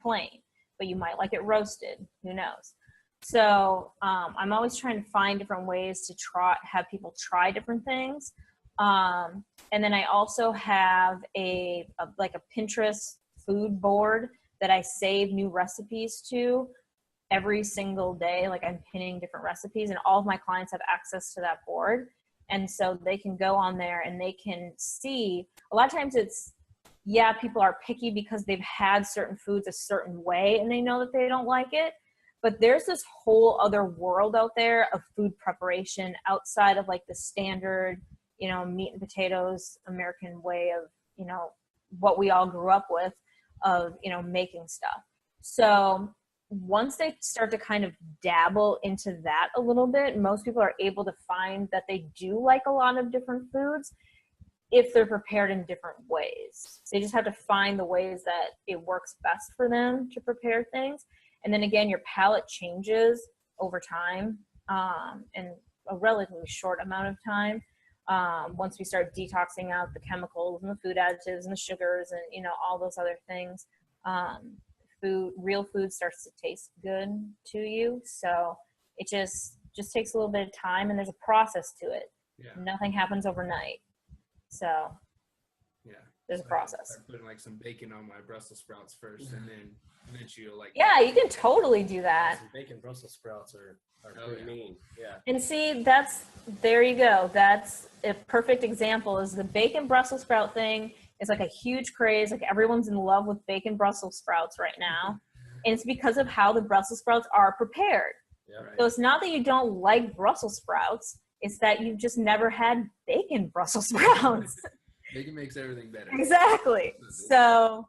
plain, but you might like it roasted. Who knows? So I'm always trying to find different ways to have people try different things. And then I also have a Pinterest food board that I save new recipes to every single day. Like I'm pinning different recipes, and all of my clients have access to that board. And so they can go on there and they can see, a lot of times people are picky because they've had certain foods a certain way and they know that they don't like it. But there's this whole other world out there of food preparation outside of like the standard, meat and potatoes American way of, what we all grew up with of, making stuff. So once they start to kind of dabble into that a little bit, most people are able to find that they do like a lot of different foods if they're prepared in different ways. They just have to find the ways that it works best for them to prepare things. And then again, your palate changes over time, in a relatively short amount of time. Once we start detoxing out the chemicals and the food additives and the sugars and, all those other things, real food starts to taste good to you. So it just takes a little bit of time, and there's a process to it. Yeah. Nothing happens overnight. So yeah, there's a process. I put like some bacon on my Brussels sprouts first, and then eventually Yeah, you can totally do that. Some bacon Brussels sprouts are are pretty mean. Yeah. And see, there you go. That's a perfect example is the bacon Brussels sprout thing is like a huge craze. Like everyone's in love with bacon Brussels sprouts right now. And it's because of how the Brussels sprouts are prepared. Yeah, right. So it's not that you don't like Brussels sprouts. It's that you've just never had bacon Brussels sprouts. Bacon makes everything better. Exactly. So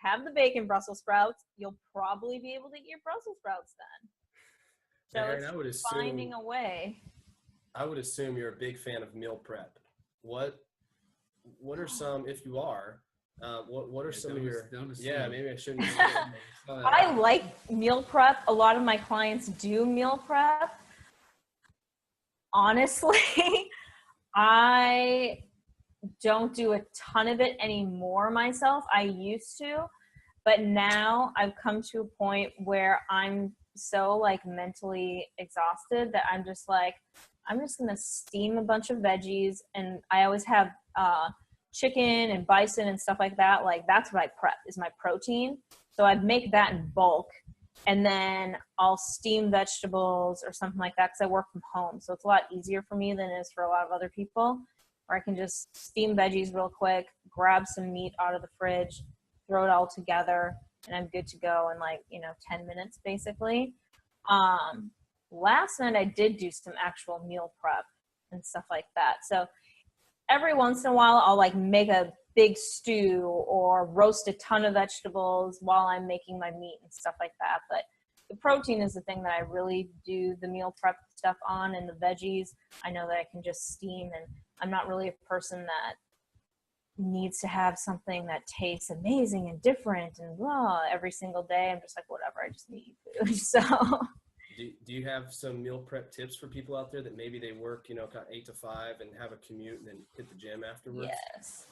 have the bacon Brussels sprouts. You'll probably be able to eat your Brussels sprouts then. So Erin, it's finding a way. I would assume you're a big fan of meal prep. What are some, if you are, what are some of your, maybe I shouldn't. I like meal prep. A lot of my clients do meal prep. Honestly, I don't do a ton of it anymore myself. I used to, but now I've come to a point where I'm so like mentally exhausted that I'm just going to steam a bunch of veggies, and I always have chicken and bison and stuff like that. Like that's what I prep is my protein. So I'd make that in bulk, and then I'll steam vegetables or something like that because I work from home. So it's a lot easier for me than it is for a lot of other people, where I can just steam veggies real quick, grab some meat out of the fridge, throw it all together, and I'm good to go in 10 minutes basically. Last night I did do some actual meal prep and stuff like that. So every once in a while I'll make a big stew or roast a ton of vegetables while I'm making my meat and stuff like that. But the protein is the thing that I really do the meal prep stuff on, and the veggies I know that I can just steam, and I'm not really a person that needs to have something that tastes amazing and different and blah every single day. I'm just like, whatever, I just need food. So do you have some meal prep tips for people out there that maybe they work, 8 to 5 and have a commute and then hit the gym afterwards? Yes.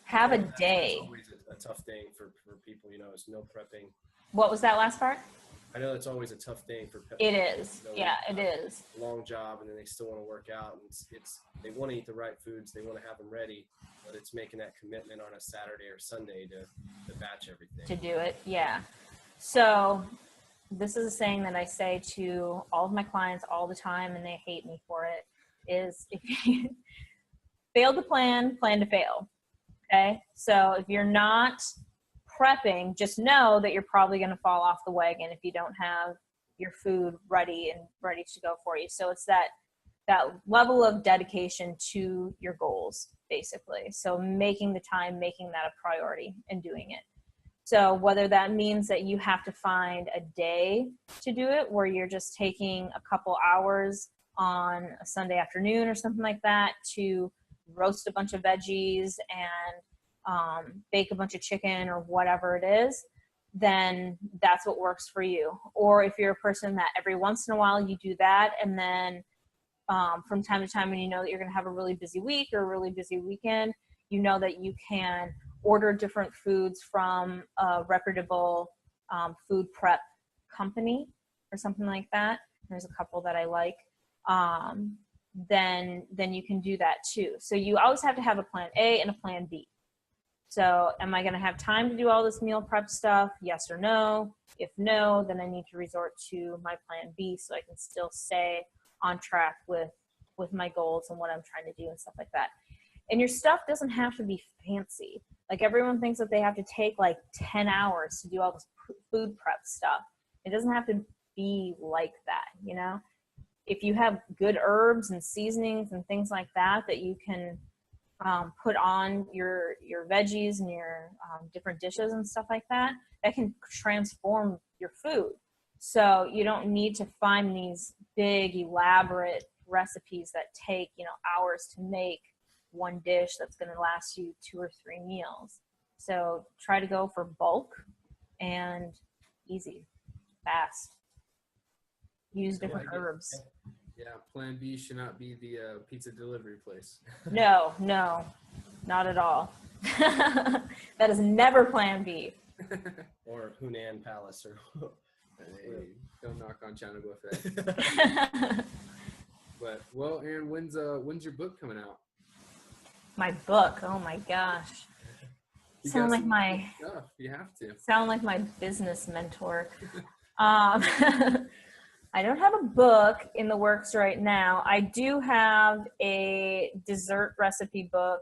Have a day. That's always a tough thing for people, is meal prepping. What was that last part? I know that's always a tough thing for people. It is. Yeah, it is. Long job, and then they still want to work out, and it's they want to eat the right foods, they want to have them ready, but it's making that commitment on a Saturday or Sunday to batch everything. To do it, yeah. So this is a saying that I say to all of my clients all the time, and they hate me for it, is if you fail to plan, plan to fail. Okay? So if you're not prepping, just know that you're probably going to fall off the wagon if you don't have your food ready to go for you. So it's that level of dedication to your goals, basically. So making the time, making that a priority and doing it. So whether that means that you have to find a day to do it where you're just taking a couple hours on a Sunday afternoon or something like that to roast a bunch of veggies and bake a bunch of chicken or whatever it is, then that's what works for you. Or if you're a person that every once in a while you do that, and then from time to time when you know that you're going to have a really busy week or a really busy weekend, you know that you can order different foods from a reputable food prep company or something like that. There's a couple that I like. Then you can do that too. So you always have to have a plan A and a plan B. So am I going to have time to do all this meal prep stuff? Yes or no? If no, then I need to resort to my plan B so I can still stay on track with my goals and what I'm trying to do and stuff like that. And your stuff doesn't have to be fancy. Like everyone thinks that they have to take 10 hours to do all this food prep stuff. It doesn't have to be like that, If you have good herbs and seasonings and things like that you can put on your veggies and your different dishes and stuff like that can transform your food. So you don't need to find these big elaborate recipes that take hours to make one dish that's going to last you 2 or 3 meals. So try to go for bulk and easy, fast. Use different herbs. Yeah, plan B should not be the pizza delivery place. No, not at all. That is never plan B. Or Hunan Palace or hey, don't knock on China Buffet. But well, Erin, when's your book coming out? My book, oh my gosh. Sound like my stuff. You have to. Sound like my business mentor. I don't have a book in the works right now. I do have a dessert recipe book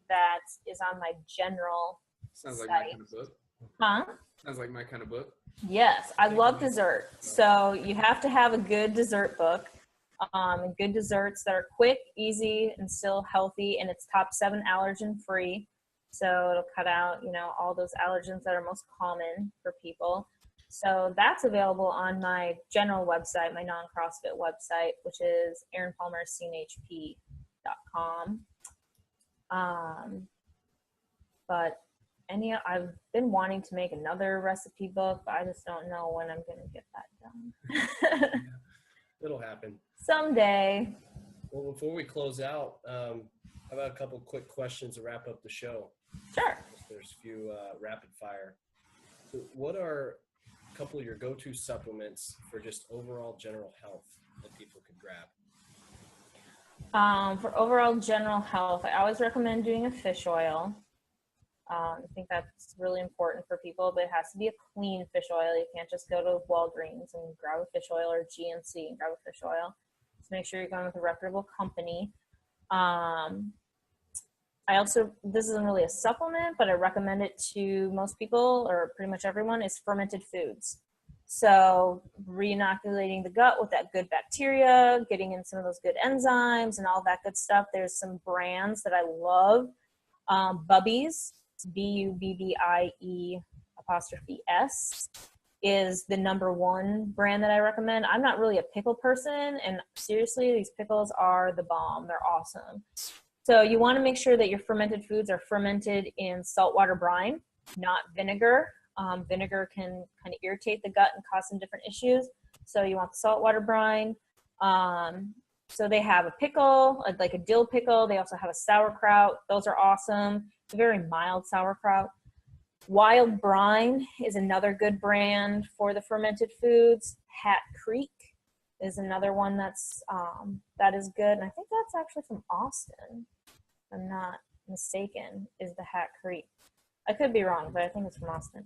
that is on my general Sounds like site. my kind of book. Huh? Sounds like my kind of book. Yes, I love dessert. So you have to have a good dessert book. And good desserts that are quick, easy, and still healthy. And it's top 7 allergen free. So it'll cut out, all those allergens that are most common for people. So that's available on my general website, my non-CrossFit website, which is erinpalmercnhp.com. But I've been wanting to make another recipe book, but I just don't know when I'm going to get that done. It'll happen. Someday. Well, before we close out, how about a couple quick questions to wrap up the show? Sure. There's a few rapid fire. So what are a couple of your go-to supplements for just overall general health that people could grab? For overall general health, I always recommend doing a fish oil. I think that's really important for people, but it has to be a clean fish oil. You can't just go to Walgreens and grab a fish oil, or GNC and grab a fish oil. So make sure you're going with a reputable company. This isn't really a supplement, but I recommend it to most people, or pretty much everyone, is fermented foods. So re-inoculating the gut with that good bacteria, getting in some of those good enzymes and all that good stuff. There's some brands that I love. Bubbies, BUBBIE''S, is the #1 brand that I recommend. I'm not really a pickle person, and seriously, these pickles are the bomb. They're awesome. So you want to make sure that your fermented foods are fermented in saltwater brine, not vinegar. Vinegar can kind of irritate the gut and cause some different issues. So you want the saltwater brine. So they have a pickle, like a dill pickle. They also have a sauerkraut. Those are awesome. It's a very mild sauerkraut. Wild Brine is another good brand for the fermented foods. Hat Creek is another one that is good. And I think that's actually from Austin, if I'm not mistaken, is the Hat Creek. I could be wrong, but I think it's from Austin.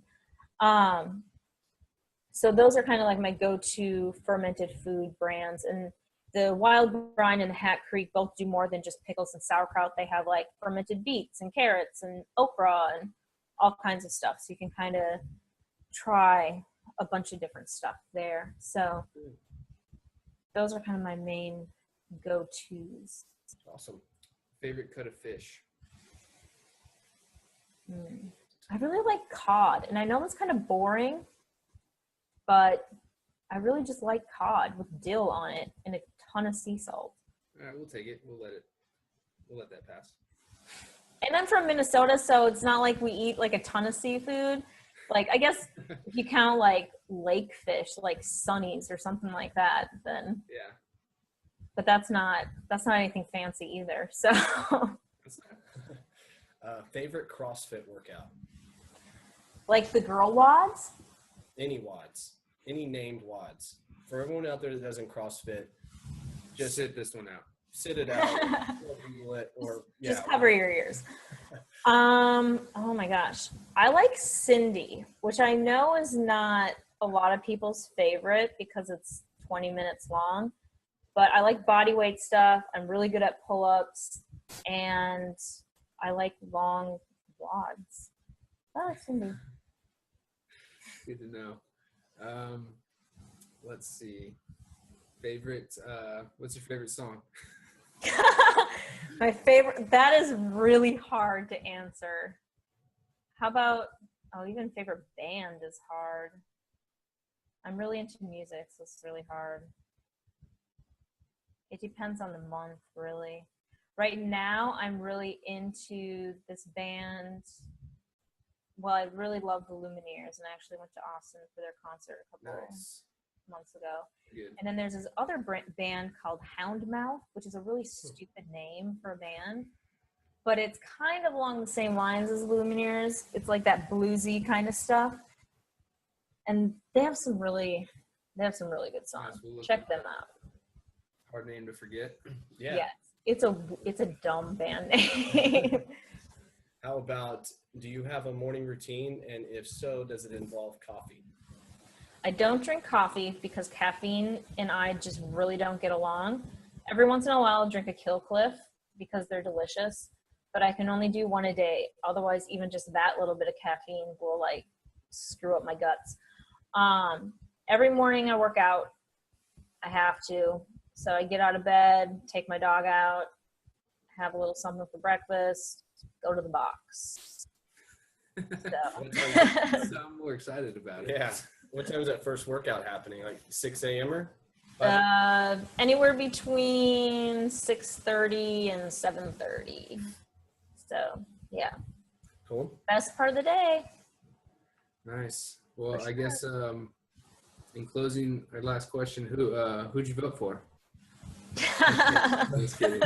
So those are kind of like my go-to fermented food brands. And the Wild Brine and the Hat Creek both do more than just pickles and sauerkraut. They have like fermented beets and carrots and okra and all kinds of stuff. So you can kind of try a bunch of different stuff there. So those are kind of my main go-tos. Awesome. Favorite cut of fish? I really like cod. And I know that's kind of boring, but I really just like cod with dill on it and a ton of sea salt. All right, we'll take it. We'll let that pass. And I'm from Minnesota, so it's not like we eat like a ton of seafood. Like, I guess if you count like lake fish, like sunnies or something like that, then yeah. But that's not anything fancy either. So Favorite CrossFit workout? Like the girl wads? Any wads. Any named wads. For everyone out there that doesn't CrossFit, just sit this one out. Sit it out, or Google it, or just cover your ears. Oh my gosh, I like Cindy, which I know is not a lot of people's favorite because it's 20 minutes long, but I like body weight stuff. I'm really good at pull-ups, and I like long wads. I like Cindy. Good to know. Let's see. Favorite, what's your favorite song? My favorite, that is really hard to answer. How about, even favorite band is hard. I'm really into music, so it's really hard. It depends on the month, really. Right now, I'm really into this band. Well, I really love the Lumineers, and I actually went to Austin for their concert a couple months ago. Good. And then there's this other band called Houndmouth, which is a really stupid name for a band, but it's kind of along the same lines as Lumineers. It's like that bluesy kind of stuff, and they have some really good songs. Check them out. Hard name to forget. Yeah. Yes, it's a dumb band name. How about, do you have a morning routine, and if so, does it involve coffee? I don't drink coffee because caffeine and I just really don't get along. Every once in a while I'll drink a Kill Cliff because they're delicious, but I can only do one a day. Otherwise, even just that little bit of caffeine will like screw up my guts. Every morning I work out. I have to. So I get out of bed, take my dog out, have a little something for breakfast, go to the box. So I'm more excited about it. Yeah. What time is that first workout happening? Like 6 a.m.? Anywhere between 6:30 and 7:30. So yeah. Cool. Best part of the day. Nice. Well, I guess in closing, our last question: who'd you vote for? Just kidding.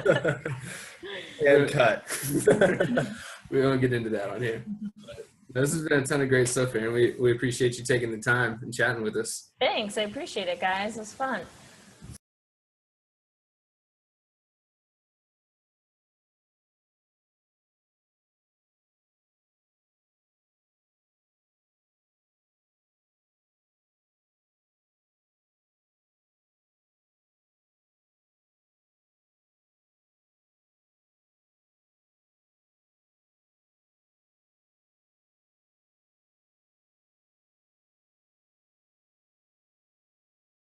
And cut. We won't get into that on here. But this has been a ton of great stuff, Erin. We appreciate you taking the time and chatting with us. Thanks. I appreciate it, guys. It was fun.